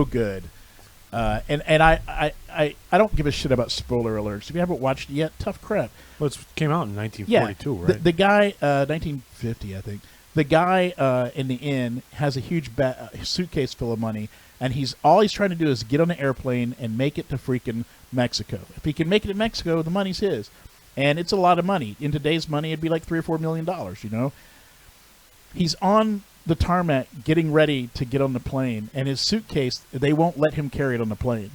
good. And I don't give a shit about spoiler alerts. If you haven't watched it yet, tough crap. Well, it came out in 1942, right? The guy, 1950, I think. The guy in the end has a huge suitcase full of money, and all he's trying to do is get on an airplane and make it to freaking Mexico. If he can make it to Mexico, the money's his. And it's a lot of money. In today's money, it'd be like $3 or $4 million, He's on the tarmac getting ready to get on the plane, and his suitcase, they won't let him carry it on the plane.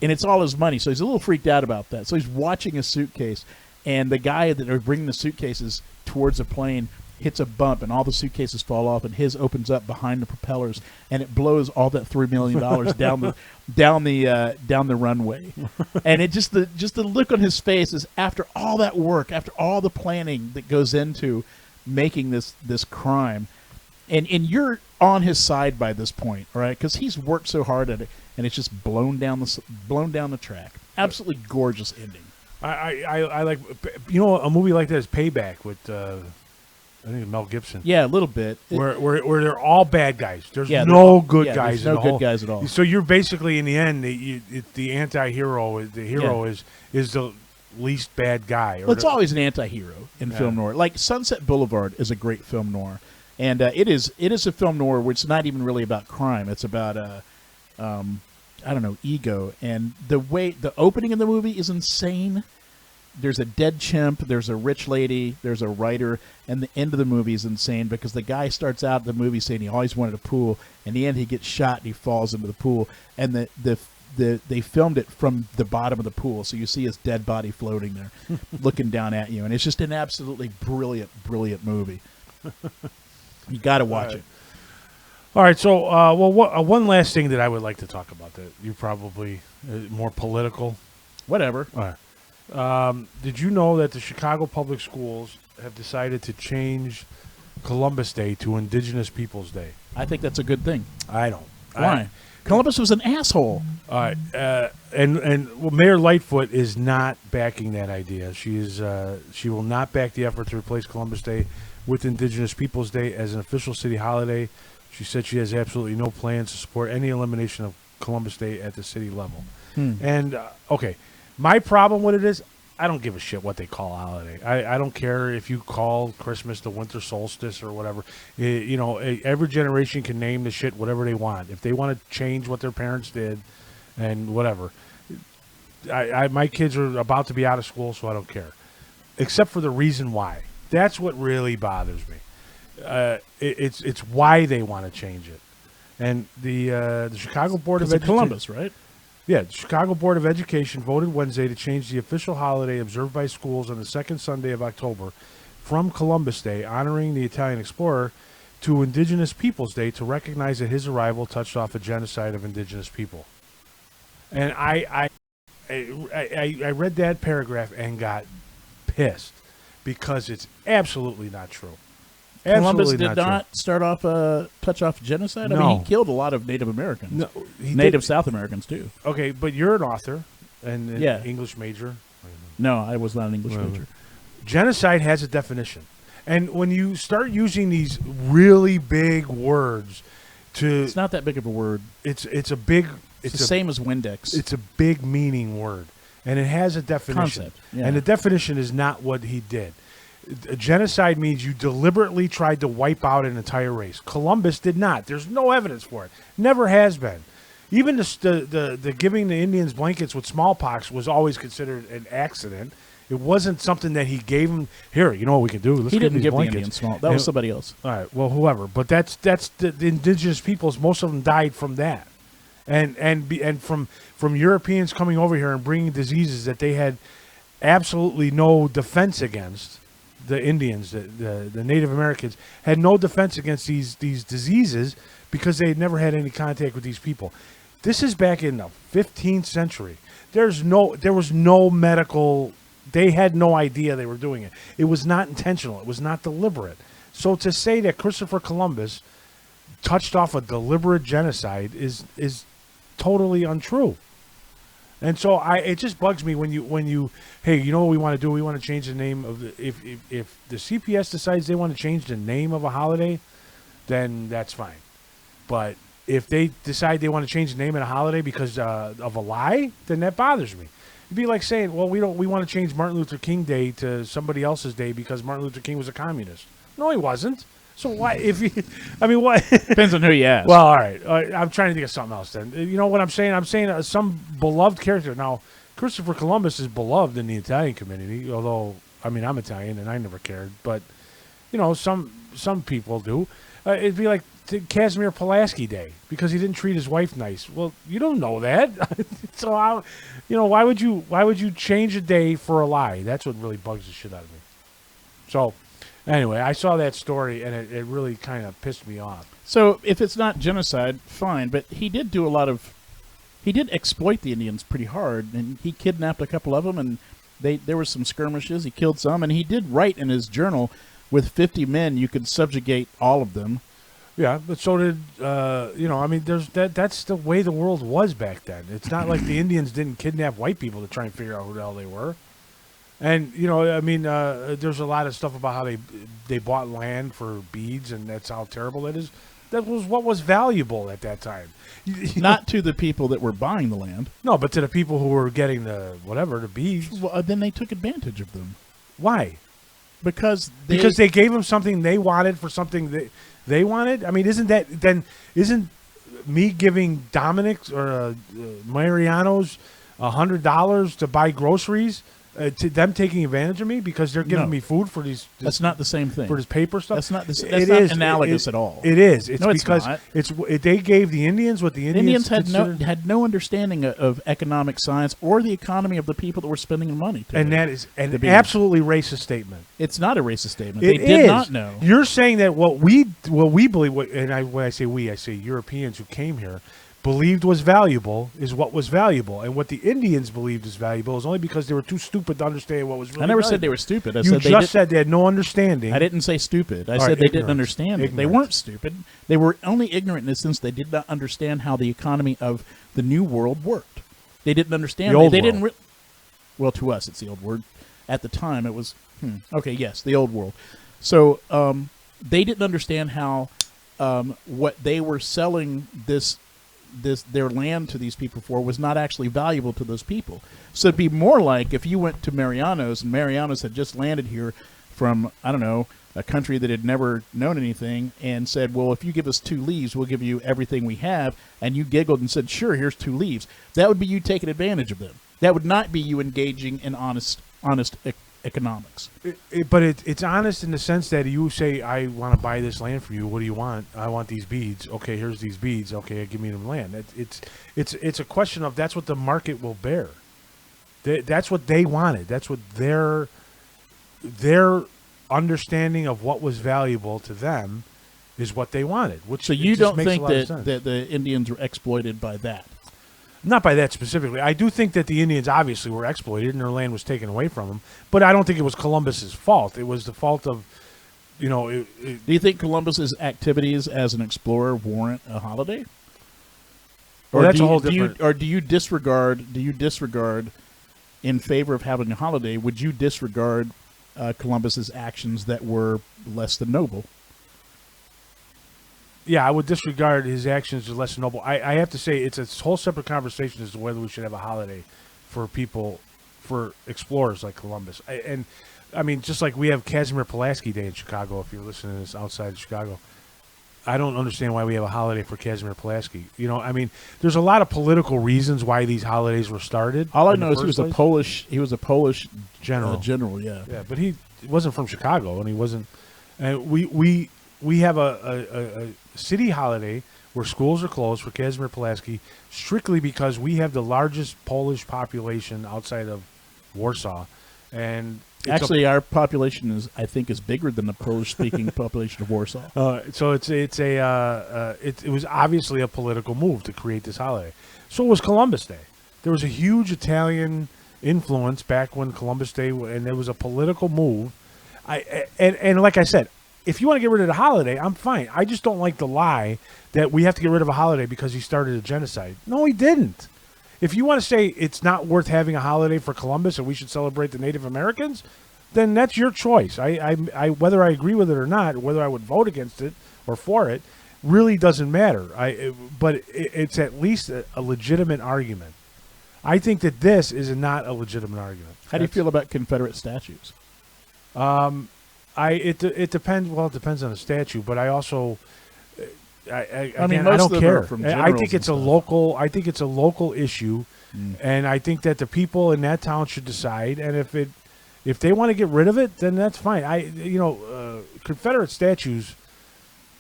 And it's all his money, so he's a little freaked out about that. So he's watching his suitcase, and the guy that are bringing the suitcases towards the plane hits a bump, and all the suitcases fall off, and his opens up behind the propellers, and it blows all that $3 million down the runway. And it just the look on his face is, after all that work, after all the planning that goes into making this crime, and you're on his side by this point, all right? Because he's worked so hard at it, and it's just blown down the track. Absolutely gorgeous ending. I like, a movie like that is Payback with I think Mel Gibson. Yeah, a little bit. Where they're all bad guys. There's no good guys. There's no good guys at all. So you're basically, in the end, the anti-hero. The hero is the least bad guy. Well, it's always an anti-hero in film noir. Like Sunset Boulevard is a great film noir, and it is a film noir where it's not even really about crime. It's about ego, and the opening of the movie is insane. There's a dead chimp, there's a rich lady, there's a writer, and the end of the movie is insane because the guy starts out the movie saying he always wanted a pool, and in the end he gets shot and he falls into the pool, and they filmed it from the bottom of the pool, so you see his dead body floating there, looking down at you, and it's just an absolutely brilliant movie. You got to watch it. All right, so one last thing that I would like to talk about that you probably more political. Whatever. All right. Did you know that the Chicago Public Schools have decided to change Columbus Day to Indigenous Peoples Day? I think that's a good thing. I don't. Why? Columbus was an asshole. All right, and Mayor Lightfoot is not backing that idea. She will not back the effort to replace Columbus Day with Indigenous Peoples Day as an official city holiday. She said she has absolutely no plans to support any elimination of Columbus Day at the city level. And okay, my problem with it is I don't give a shit what they call a holiday. I don't care if you call Christmas the winter solstice or whatever. Every generation can name the shit whatever they want. If they want to change what their parents did and whatever. My kids are about to be out of school, so I don't care. Except for the reason why. That's what really bothers me. It's why they want to change it. And the Chicago Board of Education... Columbus, right? Yeah, the Chicago Board of Education voted Wednesday to change the official holiday observed by schools on the second Sunday of October from Columbus Day, honoring the Italian explorer, to Indigenous Peoples Day to recognize that his arrival touched off a genocide of indigenous people. And I read that paragraph and got pissed because it's absolutely not true. Columbus did not start off touch off genocide. No. I mean, he killed a lot of Native Americans. No, Native South Americans too. Okay, but you're an author and an English major. No, I was not an English major. Genocide has a definition, and when you start using these really big words, it's not that big of a word. It's a big. It's the same as Windex. It's a big meaning word, and it has a definition. Concept, yeah. And the definition is not what he did. A genocide means you deliberately tried to wipe out an entire race. Columbus did not. There's no evidence for it. Never has been. Even the giving the Indians blankets with smallpox was always considered an accident. It wasn't something that he gave them. Here, you know what we can do? Let's he didn't these give blankets. the Indians small. That was somebody else. All right, well, whoever. But that's the indigenous peoples. Most of them died from that, and from Europeans coming over here and bringing diseases that they had absolutely no defense against. The Indians, the Native Americans, had no defense against these diseases because they had never had any contact with these people. This is back in the 15th century. There was no medical. They had no idea they were doing it. It was not intentional. It was not deliberate. So to say that Christopher Columbus touched off a deliberate genocide is totally untrue. And so it just bugs me when you hey, you know what we want to do? We want to change the name of if the CPS decides they want to change the name of a holiday, then that's fine. But if they decide they want to change the name of a holiday because of a lie, then that bothers me. It'd be like saying, well, we want to change Martin Luther King Day to somebody else's day because Martin Luther King was a communist. No, he wasn't. So why? What? Depends on who you ask. Well, all right. I'm trying to think of something else. Then you know what I'm saying? I'm saying some beloved character. Now, Christopher Columbus is beloved in the Italian community. Although, I mean, I'm Italian and I never cared. But you know, some people do. It'd be like Casimir Pulaski Day because he didn't treat his wife nice. Well, you don't know that. So, why would you change a day for a lie? That's what really bugs the shit out of me. So. Anyway, I saw that story, and it really kind of pissed me off. So if it's not genocide, fine. But he did do he did exploit the Indians pretty hard, and he kidnapped a couple of them, and there were some skirmishes. He killed some, and he did write in his journal, with 50 men, you could subjugate all of them. Yeah, but so did, that's the way the world was back then. It's not like the Indians didn't kidnap white people to try and figure out who the hell they were. And, there's a lot of stuff about how they bought land for beads, and that's how terrible that is. That was what was valuable at that time. Not to the people that were buying the land. No, but to the people who were getting the beads. Well, then they took advantage of them. Why? Because they gave them something they wanted for something they wanted? I mean, isn't me giving Dominic or Mariano's $100 to buy groceries to them taking advantage of me because they're giving No. me food for these. That's not the same thing. For this paper stuff. That's not the, that's It not is. analogous at all. It is. It's No, it's because not. they gave the Indians what the Indians had no understanding of economic science or the economy of the people that were spending the money. And that is an absolutely racist statement. It's not a racist statement. It They did is. not know. You're saying that what we believe, when I say we, I say Europeans who came here, believed was valuable is what was valuable, and what the Indians believed is valuable is only because they were too stupid to understand what was really I never valuable. said they were stupid. You just said they had no understanding. I didn't say stupid. I said right, they didn't understand it. They Ignorance. weren't stupid. They were only ignorant in the sense they did not understand how the economy of the new world worked. They didn't understand. The old they world. didn't. Well, to us, it's the old word. At the time, it was okay. Yes, the old world. So they didn't understand how what they were selling their land to these people for was not actually valuable to those people. So it'd be more like if you went to Marianos and Marianos had just landed here from, I don't know, a country that had never known anything and said, well, if you give us 2 leaves, we'll give you everything we have. And you giggled and said, sure, here's 2 leaves. That would be you taking advantage of them. That would not be you engaging in honest economics. But it's honest in the sense that you say, I want to buy this land from you. What do you want? I want these beads. Okay, here's these beads. Okay, give me them land. It's a question of that's what the market will bear. That's what they wanted. That's what their understanding of what was valuable to them is what they wanted. Which so you just don't makes think a lot of sense. that the Indians were exploited by that? Not by that specifically. I do think that the Indians obviously were exploited and their land was taken away from them. But I don't think it was Columbus's fault. It was the fault of, Do you think Columbus's activities as an explorer warrant a holiday? Well, that's a whole different. Or do you disregard in favor of having a holiday? Would you disregard Columbus's actions that were less than noble? Yeah, I would disregard his actions as less than noble. I have to say it's a whole separate conversation as to whether we should have a holiday for people, for explorers like Columbus. I mean, just like we have Casimir Pulaski Day in Chicago, if you're listening to this outside of Chicago. I don't understand why we have a holiday for Casimir Pulaski. I mean, there's a lot of political reasons why these holidays were started. All I know is he was a Polish general. Yeah. Yeah, but he wasn't from Chicago, and he wasn't. And we have a city holiday where schools are closed for Casimir Pulaski strictly because we have the largest Polish population outside of Warsaw, and actually our population is bigger than the Polish-speaking population of Warsaw. So it was obviously a political move to create this holiday. So it was Columbus Day. There was a huge Italian influence back when Columbus Day, and there was a political move. And like I said, if you want to get rid of the holiday, I'm fine. I just don't like the lie that we have to get rid of a holiday because he started a genocide. No, he didn't. If you want to say it's not worth having a holiday for Columbus and we should celebrate the Native Americans, then that's your choice. I whether I agree with it or not, whether I would vote against it or for it, really doesn't matter. But it's at least a legitimate argument. I think that this is not a legitimate argument. How do you feel about Confederate statues? It depends. Well, it depends on the statue, but I also, I most don't of them care. are from I think generals it's a and stuff. local. I think it's a local issue, and I think that the people in that town should decide. And if they want to get rid of it, then that's fine. Confederate statues.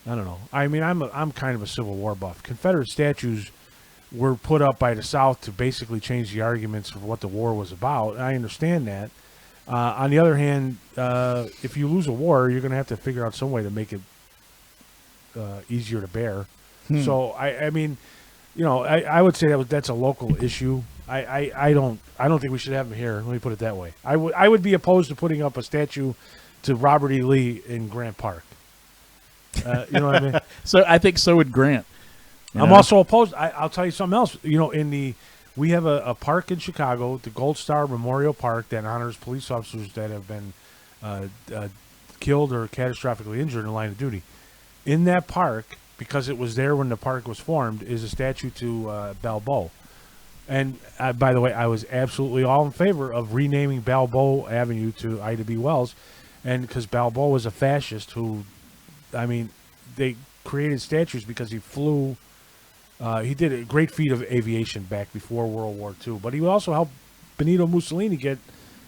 I don't know. I mean, I'm kind of a Civil War buff. Confederate statues were put up by the South to basically change the arguments of what the war was about. I understand that. On the other hand, if you lose a war, you're going to have to figure out some way to make it easier to bear. So I mean, I would say that's a local issue. I don't think we should have them here. Let me put it that way. I would be opposed to putting up a statue to Robert E. Lee in Grant Park. You know what I mean? So I think so would Grant. I'm also opposed. I'll tell you something else. We have a park in Chicago, the Gold Star Memorial Park, that honors police officers that have been killed or catastrophically injured in the line of duty. In that park, because it was there when the park was formed, is a statue to Balboa. And by the way, I was absolutely all in favor of renaming Balboa Avenue to Ida B. Wells, and because Balboa was a fascist who, they created statues because he flew. He did a great feat of aviation back before World War II, but he also helped Benito Mussolini get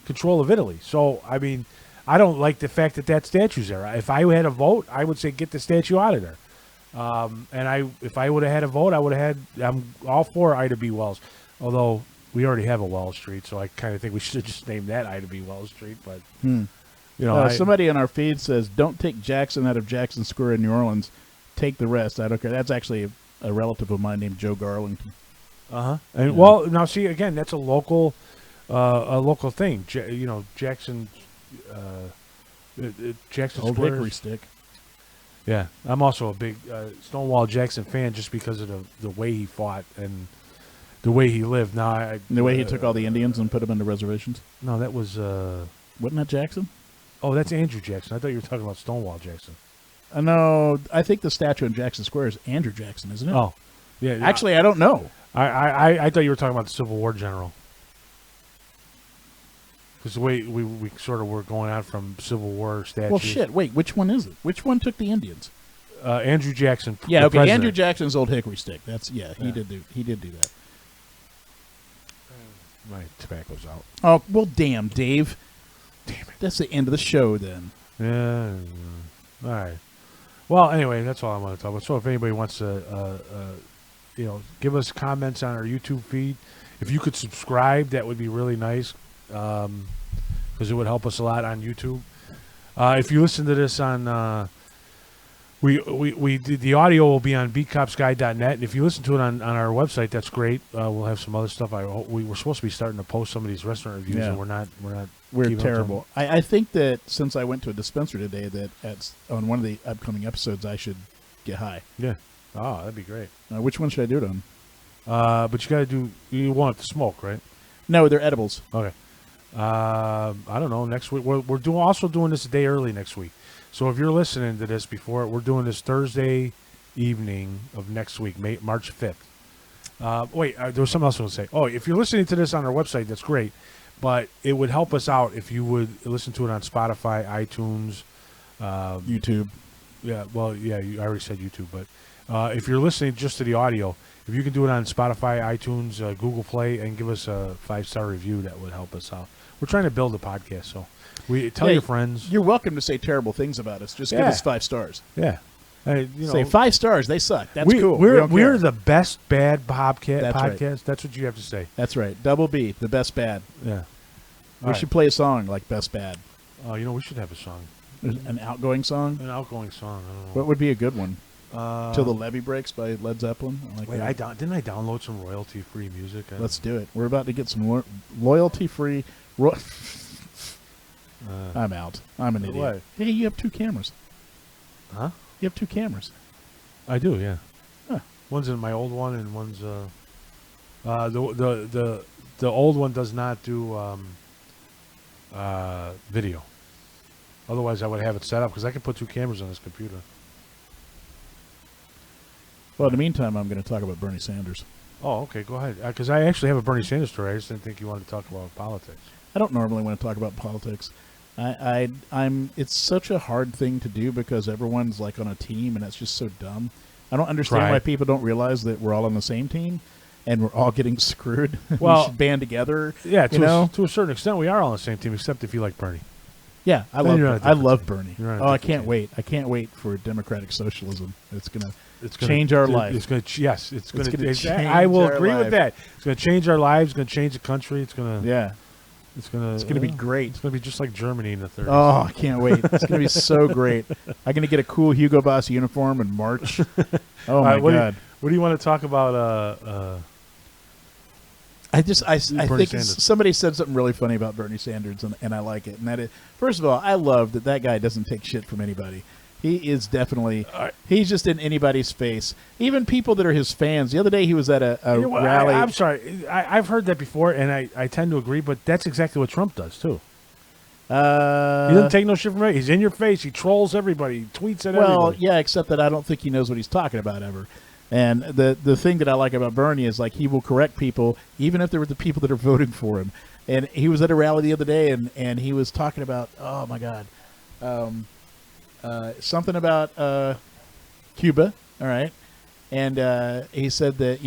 control of Italy. So, I mean, I don't like the fact that statue's there. If I had a vote, I would say get the statue out of there. If I would have had a vote, I would have had. I'm all for Ida B. Wells, although we already have a Wells Street, so I kind of think we should just name that Ida B. Wells Street. But you know, somebody on our feed says, "Don't take Jackson out of Jackson Square in New Orleans. Take the rest." I don't care. That's actually a relative of mine named Joe Garlington. And well, now see again, that's a local thing. Jackson. Jackson Old Square. Hickory Stick. Yeah, I'm also a big Stonewall Jackson fan just because of the way he fought and the way he lived. Now, the way he took all the Indians and put them into reservations. No, that was. Wasn't that Jackson? Oh, that's Andrew Jackson. I thought you were talking about Stonewall Jackson. No, I think the statue in Jackson Square is Andrew Jackson, isn't it? Oh, yeah. Actually, I don't know. I thought you were talking about the Civil War general. Because the way we sort of were going out from Civil War statues. Well, shit. Wait, which one is it? Which one took the Indians? Andrew Jackson. Yeah, okay. President. Andrew Jackson's Old Hickory Stick. That's he did do that. My tobacco's out. Oh well, damn, Dave. Damn it. That's the end of the show then. Yeah. All right. Well, anyway, that's all I want to talk about. So if anybody wants to, give us comments on our YouTube feed, if you could subscribe, that would be really nice. Because it would help us a lot on YouTube. If you listen to this on, we did, the audio will be on beatcopsguide.net, and if you listen to it on our website, that's great. We'll have some other stuff. We were supposed to be starting to post some of these restaurant reviews, and we're not. We're terrible. I think that since I went to a dispensary today, that on one of the upcoming episodes, I should get high. Yeah. Oh, that'd be great. Which one should I do it on? But you got to do. You want it to smoke, right? No, they're edibles. Okay. I don't know. Next week we're also doing this a day early next week. So if you're listening to this before, we're doing this Thursday evening of next week, March 5th. Wait, there was something else I was going to say. Oh, if you're listening to this on our website, that's great. But it would help us out if you would listen to it on Spotify, iTunes, YouTube. Yeah, well, yeah, I already said YouTube. But if you're listening just to the audio, if you can do it on Spotify, iTunes, Google Play, and give us a 5-star review, that would help us out. We're trying to build a podcast, so tell your friends. You're welcome to say terrible things about us. Just give us 5 stars. Yeah. Say 5 stars. They suck. That's cool. We're the best bad podcast. Right. That's what you have to say. That's right. Double B, the best bad. Yeah. We should play a song like Best Bad. Oh, we should have a song. An outgoing song? An outgoing song. I don't know. What would be a good one? Till the Levee Breaks by Led Zeppelin. Didn't I download some royalty-free music? Let's do it. We're about to get some royalty-free. I'm out. I'm an idiot. What? Hey, you have 2 cameras. Huh? You have 2 cameras. I do, yeah. Huh. One's in my old one, and one's the old one does not do video. Otherwise, I would have it set up because I can put 2 cameras on this computer. Well, in the meantime, I'm going to talk about Bernie Sanders. Oh, okay, go ahead. Because I actually have a Bernie Sanders story. I just didn't think you wanted to talk about politics. I don't normally want to talk about politics. It's such a hard thing to do because everyone's like on a team, and that's just so dumb. I don't understand why people don't realize that we're all on the same team, and we're all getting screwed. Well, we should band together. Yeah, to a certain extent, we are all on the same team, except if you like Bernie. Yeah, I love Bernie. I can't wait. I can't wait for democratic socialism. It's gonna change our life. It's going to it's going to change. I will agree with that. It's going to change our lives. It's going to change the country. It's going to It's going to be great. It's going to be just like Germany in the 30s. Oh, I can't wait. It's going to be so great. I'm going to get a cool Hugo Boss uniform and march. Oh my God. What do you want to talk about? I think somebody said something really funny about Bernie Sanders, and I like it. And that is, first of all, I love that guy doesn't take shit from anybody. He is definitely he's just in anybody's face. Even people that are his fans. The other day he was at a rally. I'm sorry, I've heard that before, and I tend to agree. But that's exactly what Trump does too. He doesn't take no shit from anybody. He's in your face. He trolls everybody. He tweets at everybody. Well, yeah, except that I don't think he knows what he's talking about ever. And the thing that I like about Bernie is like he will correct people, even if they're the people that are voting for him. And he was at a rally the other day, and he was talking about, oh my God, something about Cuba. All right, and he said that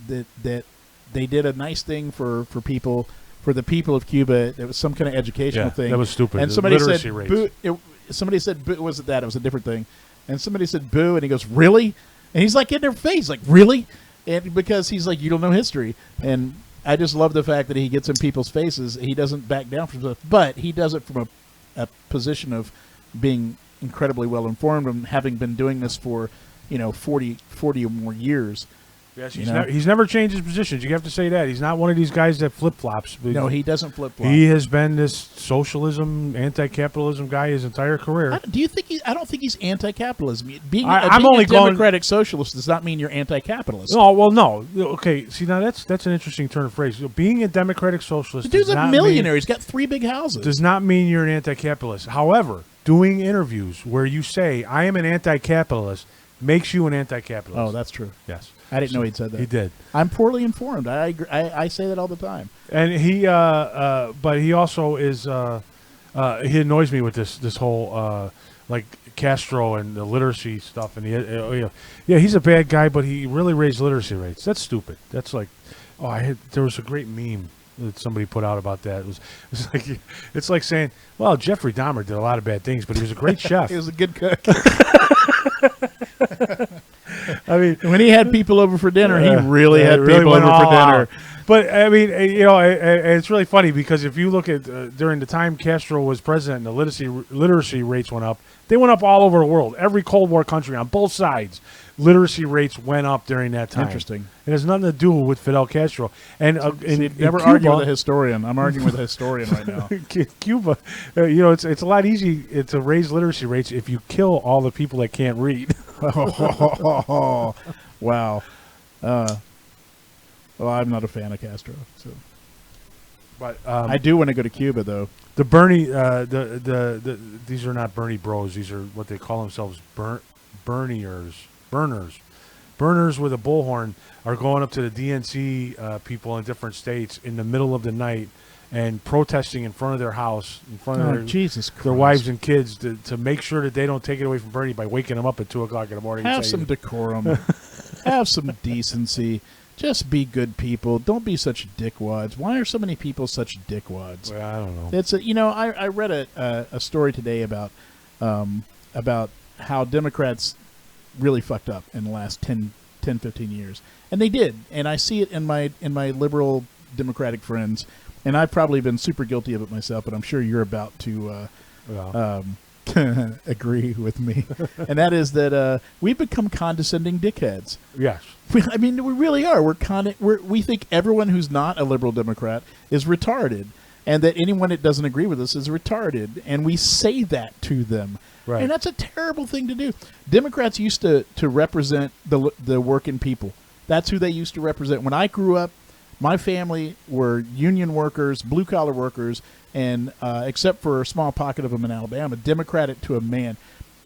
that they did a nice thing for people for the people of Cuba. It was some kind of educational thing. That was stupid. And The somebody literacy said, rates. boo. Somebody said, boo. Was it that? It was a different thing. And somebody said, boo. And he goes, really? And he's like in their face, like, really? And because he's like, you don't know history. And I just love the fact that he gets in people's faces. He doesn't back down from stuff, but he does it from a position of being incredibly well informed and having been doing this for, 40 or more years. Yes, he's never changed his positions. You have to say that. He's not one of these guys that flip-flops. No, he doesn't flip-flop. He has been this socialism, anti-capitalism guy his entire career. I don't think he's anti-capitalism. Being I'm being only a democratic socialist does not mean you're anti-capitalist. No, well, no. Okay, see, now that's an interesting turn of phrase. Being a democratic socialist The dude's a millionaire. He's got 3 big houses. Does not mean you're an anti-capitalist. However, doing interviews where you say, I am an anti-capitalist, makes you an anti-capitalist. Oh, that's true. Yes. I didn't know he'd said that. He did. I'm poorly informed. I agree. I say that all the time. And he, but he also is, he annoys me with this whole, like Castro and the literacy stuff. And he's a bad guy, but he really raised literacy rates. That's stupid. That's like, there was a great meme that somebody put out about that. It's like saying, well, Jeffrey Dahmer did a lot of bad things, but he was a great chef. He was a good cook. I mean, when he had people over for dinner, he really had people over for dinner. But I mean, it's really funny because if you look at during the time Castro was president, and the literacy rates went up. They went up all over the world. Every Cold War country on both sides, literacy rates went up during that time. Interesting. It has nothing to do with Fidel Castro. And never argue with a historian. I'm arguing with a historian right now. Cuba, it's a lot easier to raise literacy rates if you kill all the people that can't read. Wow. Well, I'm not a fan of Castro, so. But I do want to go to Cuba, though. The Bernie, these are not Bernie bros. These are what they call themselves, burners with a bullhorn are going up to the DNC people in different states in the middle of the night and protesting in front of their house, in front of their wives and kids to make sure that they don't take it away from Bernie by waking them up at 2 o'clock in the morning. Have some decorum. Have some decency. Just be good people. Don't be such dickwads. Why are so many people such dickwads? Well, I don't know. It's I read a story today about how Democrats really fucked up in the last 10, 15 years. And they did. And I see it in my liberal Democratic friends. And I've probably been super guilty of it myself, but I'm sure you're about to agree with me. And that is that we've become condescending dickheads. Yes. We really are. We think everyone who's not a liberal Democrat is retarded, and that anyone that doesn't agree with us is retarded, and we say that to them. Right. And that's a terrible thing to do. Democrats used to represent the working people. That's who they used to represent. When I grew up, my family were union workers, blue-collar workers, and except for a small pocket of them in Alabama, Democratic to a man.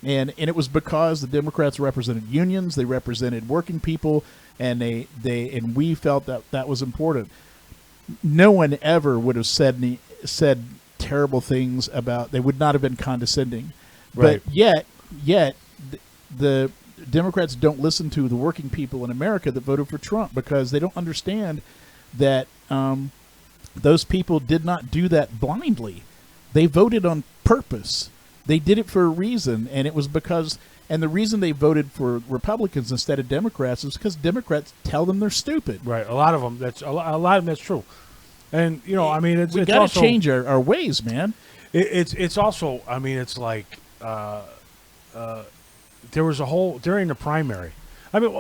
And it was because the Democrats represented unions, they represented working people, and we felt that was important. No one ever would have said terrible things about. They would not have been condescending. Right. But yet the Democrats don't listen to the working people in America that voted for Trump because they don't understand that those people did not do that blindly. They voted on purpose. They did it for a reason, and it was because, and the reason they voted for Republicans instead of Democrats is because Democrats tell them they're stupid. Right. A lot of them. A lot of them. That's true. And we got to change our ways, man. It's also. I mean, it's like there was a whole during the primary. I mean,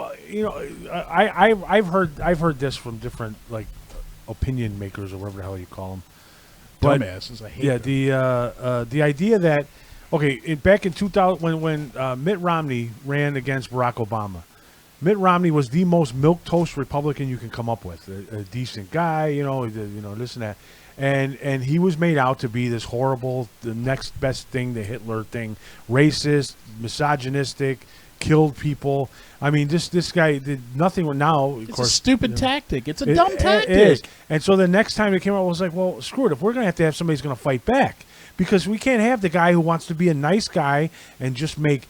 I've heard this from different like opinion makers or whatever the hell you call them. Dumbasses. I hate them. The idea that back in 2000 when Mitt Romney ran against Barack Obama, Mitt Romney was the most milquetoast Republican you can come up with, a decent guy, this and that, and he was made out to be this horrible, the next best thing, the Hitler thing, racist, misogynistic, killed people. I mean, this guy did nothing. Now, of course, a stupid tactic. It's a dumb tactic. It is. And so the next time it came out, I was like, well, screw it. If we're going to have somebody who's going to fight back, because we can't have the guy who wants to be a nice guy and just make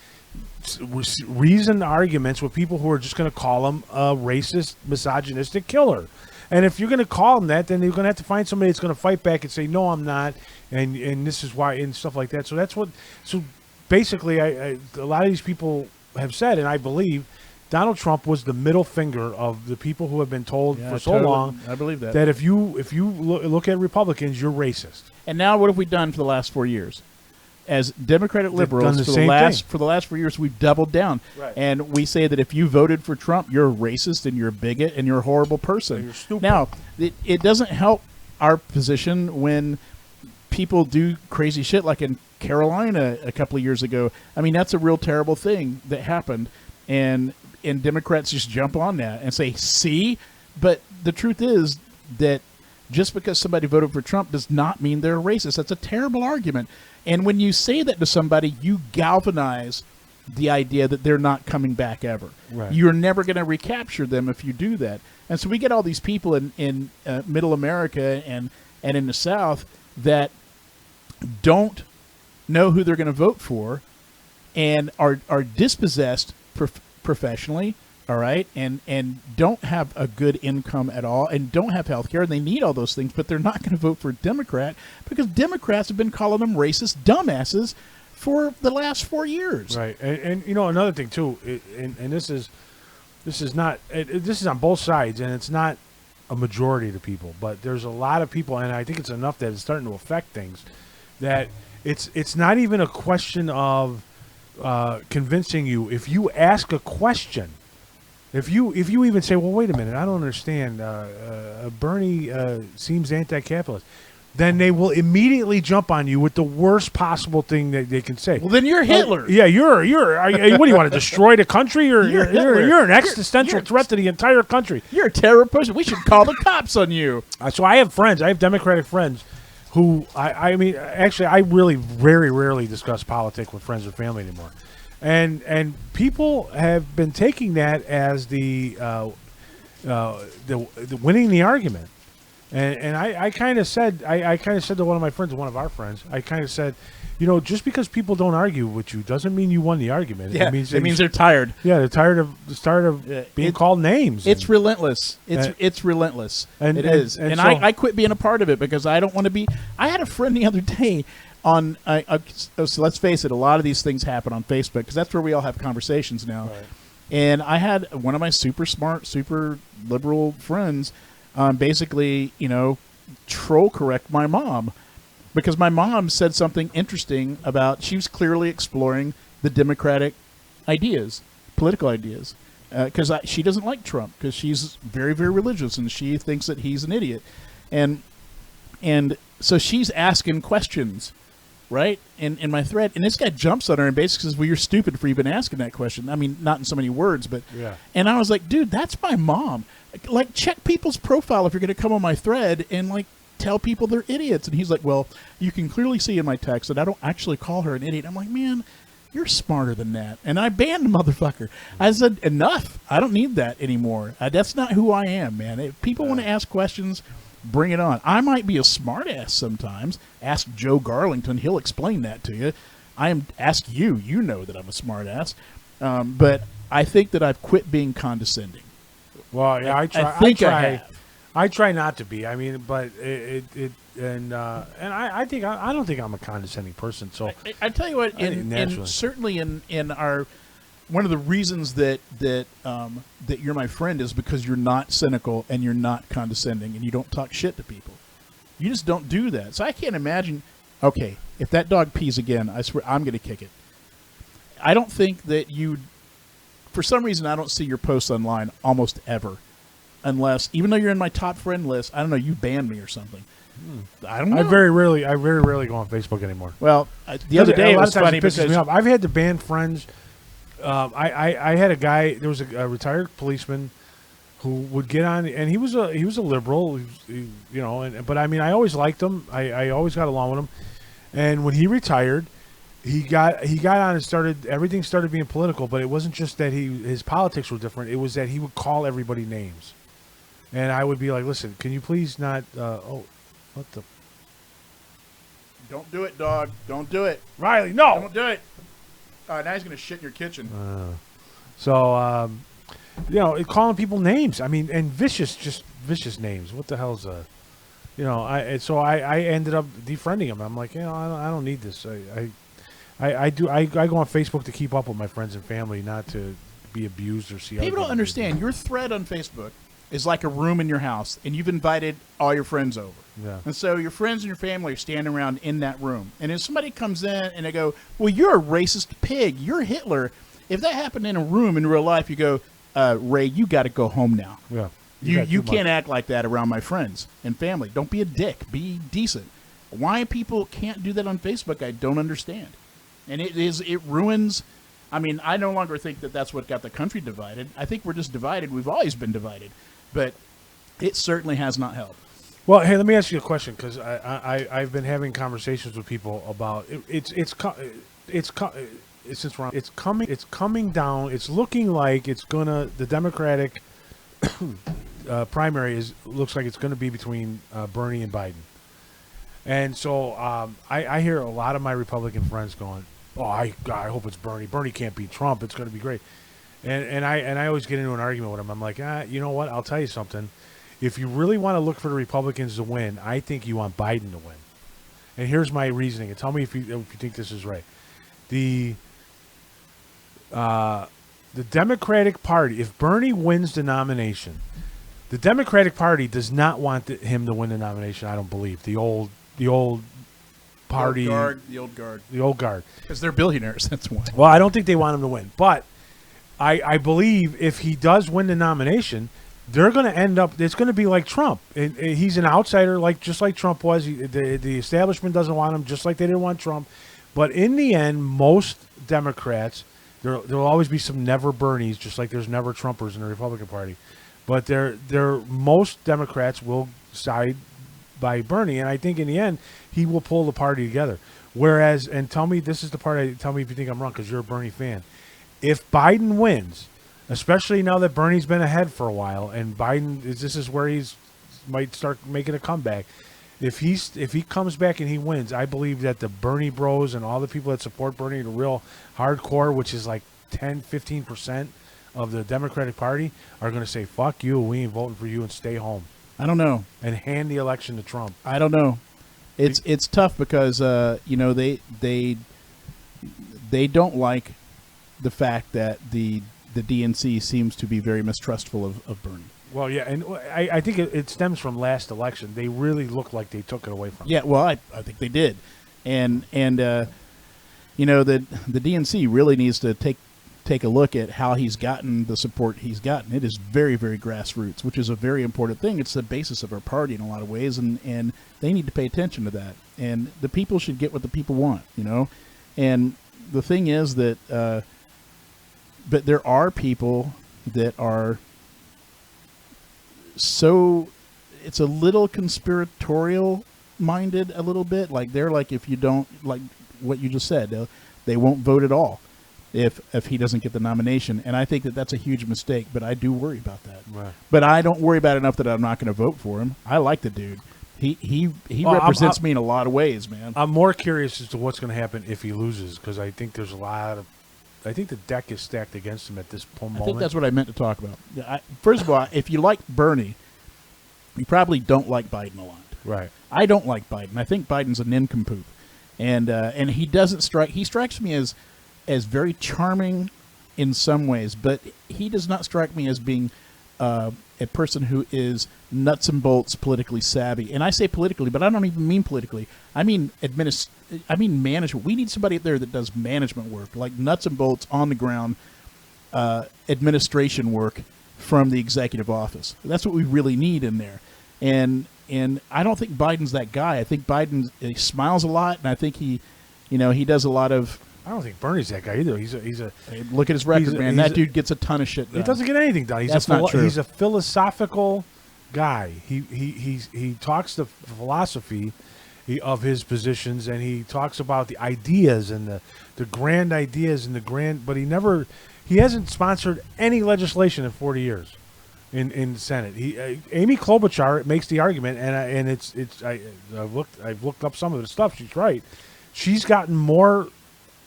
reasoned arguments with people who are just going to call him a racist, misogynistic killer. And if you're going to call them that, then you're going to have to find somebody that's going to fight back and say, no, I'm not, and this is why, and stuff like that. So that's what. So basically, a lot of these people have said, and I believe Donald Trump was the middle finger of the people who have been told for so long. I believe that. That if you look at Republicans, you're racist. And now, what have we done for the last 4 years? As Democratic liberals, the for the last 4 years, we've doubled down, Right. and we say that if you voted for Trump, you're a racist and you're a bigot and you're a horrible person. And you're stupid. Now, it doesn't help our position when people do crazy shit, like in Carolina a couple of years ago. I mean, that's a real terrible thing that happened, and Democrats just jump on that and say, "See," but the truth is that just because somebody voted for Trump does not mean they're a racist. That's a terrible argument. And when you say that to somebody, you galvanize the idea that they're not coming back ever. Right. You're never going to recapture them if you do that. And so we get all these people in Middle America and in the South that don't know who they're going to vote for and are dispossessed professionally, all right, and don't have a good income at all and don't have health care. They need all those things, but they're not going to vote for a Democrat because Democrats have been calling them racist dumbasses for the last 4 years. Right, and you know another thing too, and this is not this is on both sides, and it's not a majority of the people, but there's a lot of people, and I think it's enough that it's starting to affect things. That it's not even a question of convincing you. If you ask a question. If you even say, well, wait a minute, I don't understand. Bernie seems anti-capitalist. Then they will immediately jump on you with the worst possible thing that they can say. Well, then you're Hitler. Yeah, you're. What do you want to destroy the country? You're an existential threat to the entire country. You're a terror person. We should call the cops on you. So I have friends. I have Democratic friends who I mean, actually, I really very rarely discuss politics with friends or family anymore. And people have been taking that as the winning the argument, and I kind of said to one of my friends, one of our friends, I kind of said, you know, just because people don't argue with you doesn't mean you won the argument. Yeah, it means they're tired. Yeah, they're tired of being called names. It's relentless. It's relentless. It is. And so, I quit being a part of it because I don't want to be. I had a friend the other day. So let's face it, a lot of these things happen on Facebook because that's where we all have conversations now. Right. And I had one of my super smart, super liberal friends basically, you know, troll correct my mom because my mom said something interesting about she was clearly exploring the Democratic ideas, political ideas, because she doesn't like Trump because she's very, very religious and she thinks that he's an idiot. And so she's asking questions. Right? In my thread. And this guy jumps on her and basically says, well, you're stupid for even asking that question. I mean, not in so many words, but... Yeah. And I was like, dude, that's my mom. Like, check people's profile if you're going to come on my thread and, like, tell people they're idiots. And he's like, well, you can clearly see in my text that I don't actually call her an idiot. I'm like, man, you're smarter than that. And I banned the motherfucker. I said, enough. I don't need that anymore. That's not who I am, man. If people want to ask questions... Bring it on. I might be a smartass sometimes. Ask Joe Garlington. He'll explain that to you. Ask you. You know that I'm a smartass. But I think that I've quit being condescending. Well, yeah, I try not to be. I mean, but I don't think I'm a condescending person. So I tell you what, certainly in our one of the reasons that you're my friend is because you're not cynical and you're not condescending and you don't talk shit to people. You just don't do that. So I can't imagine. Okay, if that dog pees again, I swear I'm going to kick it. I don't think that you. For some reason, I don't see your posts online almost ever, unless even though you're in my top friend list, I don't know, you banned me or something. I don't know. I very rarely go on Facebook anymore. Well, the other day it was funny because pisses me off. I've had to ban friends. I had a guy. There was a retired policeman who would get on, and he was a liberal, but I mean, I always liked him. I always got along with him. And when he retired, he got on and everything started being political. But it wasn't just that his politics were different. It was that he would call everybody names, and I would be like, "Listen, can you please not?" What the? Don't do it, dog. Don't do it, Riley. No, don't do it. Now he's going to shit in your kitchen. calling people names. I mean, and just vicious names. What the hell's I ended up defriending him. I'm like, I don't need this. I go on Facebook to keep up with my friends and family, not to be abused or see. People don't understand. Your thread on Facebook is like a room in your house, and you've invited all your friends over. Yeah. And so your friends and your family are standing around in that room. And if somebody comes in and they go, well, you're a racist pig, you're Hitler. If that happened in a room in real life, you go, Ray, you got to go home now. Yeah. You can't act like that around my friends and family. Don't be a dick. Be decent. Why people can't do that on Facebook, I don't understand. And it ruins. I mean, I no longer think that that's what got the country divided. I think we're just divided. We've always been divided. But it certainly has not helped. Well, hey, let me ask you a question, because I've been having conversations with people about it's coming down. It's looking like it's gonna, the Democratic primary looks like it's gonna be between Bernie and Biden, and so I hear a lot of my Republican friends going, "Oh, I hope it's Bernie. Bernie can't beat Trump. It's gonna be great," and I always get into an argument with them. I'm like, you know what? I'll tell you something. If you really want to look for the Republicans to win, I think you want Biden to win. And here's my reasoning. And tell me if you think this is right. The Democratic Party, if Bernie wins the nomination, the Democratic Party does not want him to win the nomination, I don't believe. The old party. The old guard. Because they're billionaires, that's why. Well, I don't think they want him to win. But I believe if he does win the nomination, they're going to end up. It's going to be like Trump. He's an outsider, just like Trump was. The establishment doesn't want him, just like they didn't want Trump. But in the end, most Democrats, there'll always be some never Bernies, just like there's never Trumpers in the Republican Party. But most Democrats will side by Bernie, and I think in the end he will pull the party together. Whereas, and tell me, this is the part. Tell me if you think I'm wrong, because you're a Bernie fan. If Biden wins, especially now that Bernie's been ahead for a while, and this is where he's might start making a comeback. If he comes back and he wins, I believe that the Bernie bros and all the people that support Bernie, the real hardcore, which is like 10-15% of the Democratic Party, are going to say, fuck you, we ain't voting for you, and stay home. I don't know. And hand the election to Trump. I don't know. It's tough because they don't like the fact that the DNC seems to be very mistrustful of Bernie. Well, yeah, and I think it stems from last election. They really looked like they took it away from him. Yeah, well, I think they did. And the DNC really needs to take a look at how he's gotten the support he's gotten. It is very, very grassroots, which is a very important thing. It's the basis of our party in a lot of ways, and they need to pay attention to that. And the people should get what the people want, And the thing is that but there are people that are so, it's a little conspiratorial minded a little bit. Like they're like, if you don't like what you just said, they won't vote at all if he doesn't get the nomination. And I think that that's a huge mistake, but I do worry about that. Right. But I don't worry about it enough that I'm not going to vote for him. I like the dude. He represents me in a lot of ways, man. I'm more curious as to what's going to happen if he loses, because I think there's I think the deck is stacked against him at this moment. I think that's what I meant to talk about. First of all, if you like Bernie, you probably don't like Biden a lot. Right. I don't like Biden. I think Biden's a nincompoop, and he doesn't strike. He strikes me as very charming in some ways, but he does not strike me as being a person who is nuts and bolts politically savvy. And I say politically, but I don't even mean politically. I mean management. We need somebody up there that does management work, like nuts and bolts on the ground, administration work from the executive office. That's what we really need in there. And I don't think Biden's that guy. I think he smiles a lot, and I think he does a lot of. I don't think Bernie's that guy either. He's a look at his record, man. That dude gets a ton of shit done. He doesn't get anything done. That's not true. He's a philosophical guy. He talks the philosophy of his positions, and he talks about the ideas and the grand ideas and but he hasn't sponsored any legislation in 40 years in the Senate. Amy Klobuchar makes the argument, and I've looked up some of the stuff. She's right. She's gotten more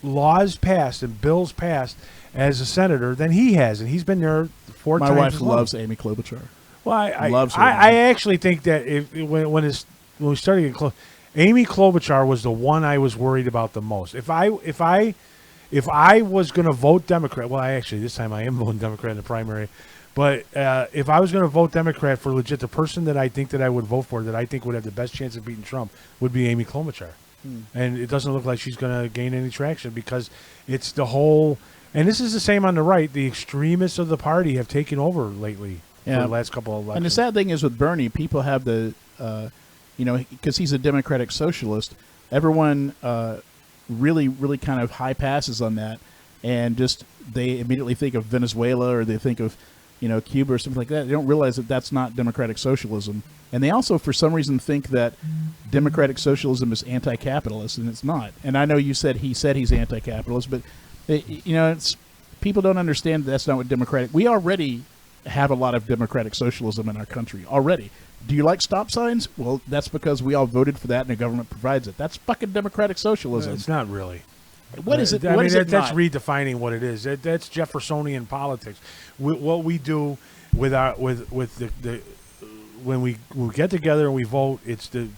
laws passed and bills passed as a senator than he has, and he's been there 4 My times wife as long. loves Amy Klobuchar. Well, I Loves her. I actually think that when we started getting close, Amy Klobuchar was the one I was worried about the most. If I was going to vote Democrat, well, this time I am voting Democrat in the primary, but if I was going to vote Democrat for legit, the person that I think that I would vote for, that I think would have the best chance of beating Trump, would be Amy Klobuchar. And it doesn't look like she's going to gain any traction because it's the whole. And this is the same on the right. The extremists of the party have taken over lately. For the last couple of elections. And the sad thing is with Bernie, people have because he's a democratic socialist, everyone really, really kind of high passes on that, and just they immediately think of Venezuela or they think of, Cuba or something like that. They don't realize that that's not democratic socialism. And they also, for some reason, think that democratic socialism is anti-capitalist, and it's not. And I know he said he's anti-capitalist, but it's people don't understand that's not what democratic. We already have a lot of democratic socialism in our country already. Do you like stop signs? Well, that's because we all voted for that and the government provides it. That's fucking democratic socialism. It's not really. What is it? That's redefining what it is. That's Jeffersonian politics. What we do with the when we get together and we vote, it's to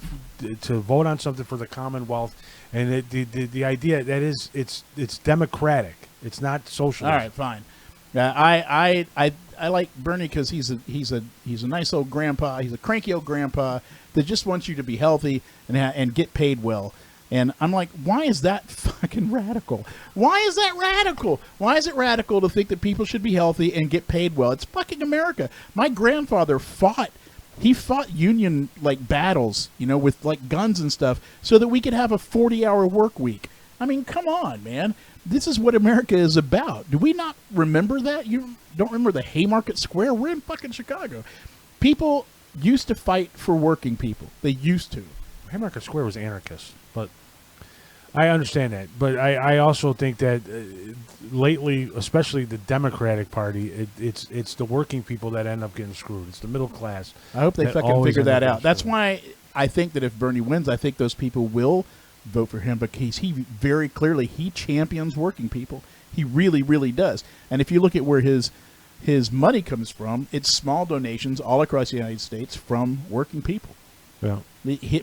vote on something for the Commonwealth, and the idea that is it's democratic. It's not socialist. All right, fine. I like Bernie because he's a nice old grandpa. He's a cranky old grandpa that just wants you to be healthy and get paid well. And I'm like, why is that fucking radical? Why is that radical? Why is it radical to think that people should be healthy and get paid well? It's fucking America. My grandfather fought union battles, with guns and stuff, so that we could have a 40-hour work week. I mean, come on, man. This is what America is about. Do we not remember that? You don't remember the Haymarket Square? We're in fucking Chicago. People used to fight for working people. They used to. Haymarket Square was anarchist, but I understand that. But I also think that lately, especially the Democratic Party, it's the working people that end up getting screwed. It's the middle class. I hope they fucking figure that out. That's why I think that if Bernie wins, I think those people will vote for him, because he very clearly champions working people. He really, really does. And if you look at where his money comes from, it's small donations all across the United States from working people. Yeah.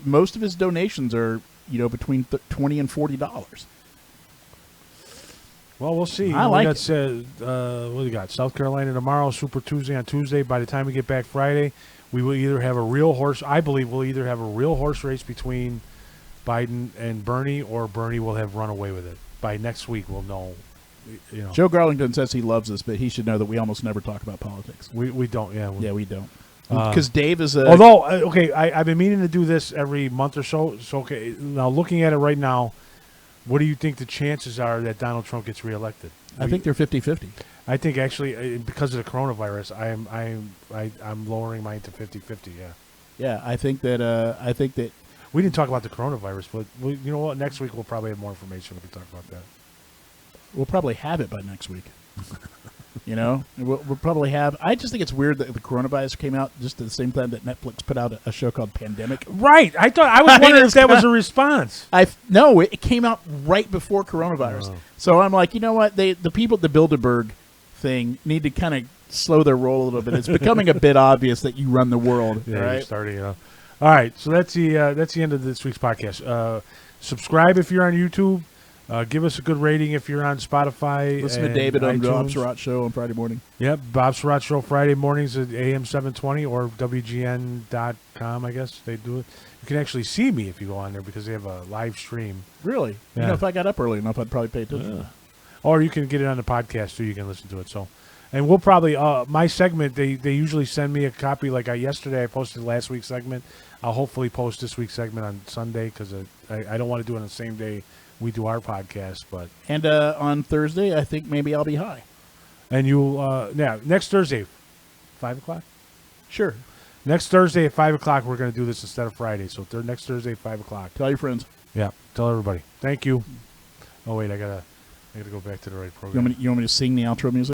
Most of his donations are between $20 and $40. Well, we'll see. I like it. What do you got? South Carolina tomorrow, Super Tuesday on Tuesday. By the time we get back Friday, we will either have a real horse. I believe we'll either have a real horse race between Biden and Bernie, or Bernie will have run away with it. By next week, we'll know. Joe Garlington says he loves us, but he should know that we almost never talk about politics. We don't. Yeah. We don't. Because Dave is a... Although, okay, I've been meaning to do this every month or so. So, okay, now looking at it right now, what do you think the chances are that Donald Trump gets reelected? I think they're 50-50. I think actually, because of the coronavirus, I'm lowering mine to 50-50. Yeah. Yeah, I think that. We didn't talk about the coronavirus, but you know what? Next week we'll probably have more information. We can talk about that. We'll probably have it by next week. We'll probably have. I just think it's weird that the coronavirus came out just at the same time that Netflix put out a show called Pandemic. Right. I was wondering if that was a response. No, it came out right before coronavirus. Oh. So I'm like, you know what? The people at the Bilderberg thing need to kind of slow their roll a little bit. It's becoming a bit obvious that you run the world. Yeah, right? You're starting. All right. So that's the end of this week's podcast. Subscribe if you're on YouTube. Give us a good rating if you're on Spotify. Listen to David on Bob Surratt Show on Friday morning. Yep, Bob Surratt Show Friday mornings at AM 720 or WGN.com, I guess they do it. You can actually see me if you go on there because they have a live stream. Really? Yeah. If I got up early enough, I'd probably pay attention. Yeah. Or you can get it on the podcast too. You can listen to it. So, and we'll probably my segment. They usually send me a copy. Like yesterday, I posted last week's segment. I'll hopefully post this week's segment on Sunday because I don't want to do it on the same day we do our podcast. But on Thursday, I think maybe I'll be high. And next Thursday, 5 o'clock. Sure. Next Thursday at 5 o'clock, we're going to do this instead of Friday. So next Thursday at 5 o'clock. Tell your friends. Yeah, tell everybody. Thank you. Oh wait, I gotta go back to the right program. You want me to sing the outro music?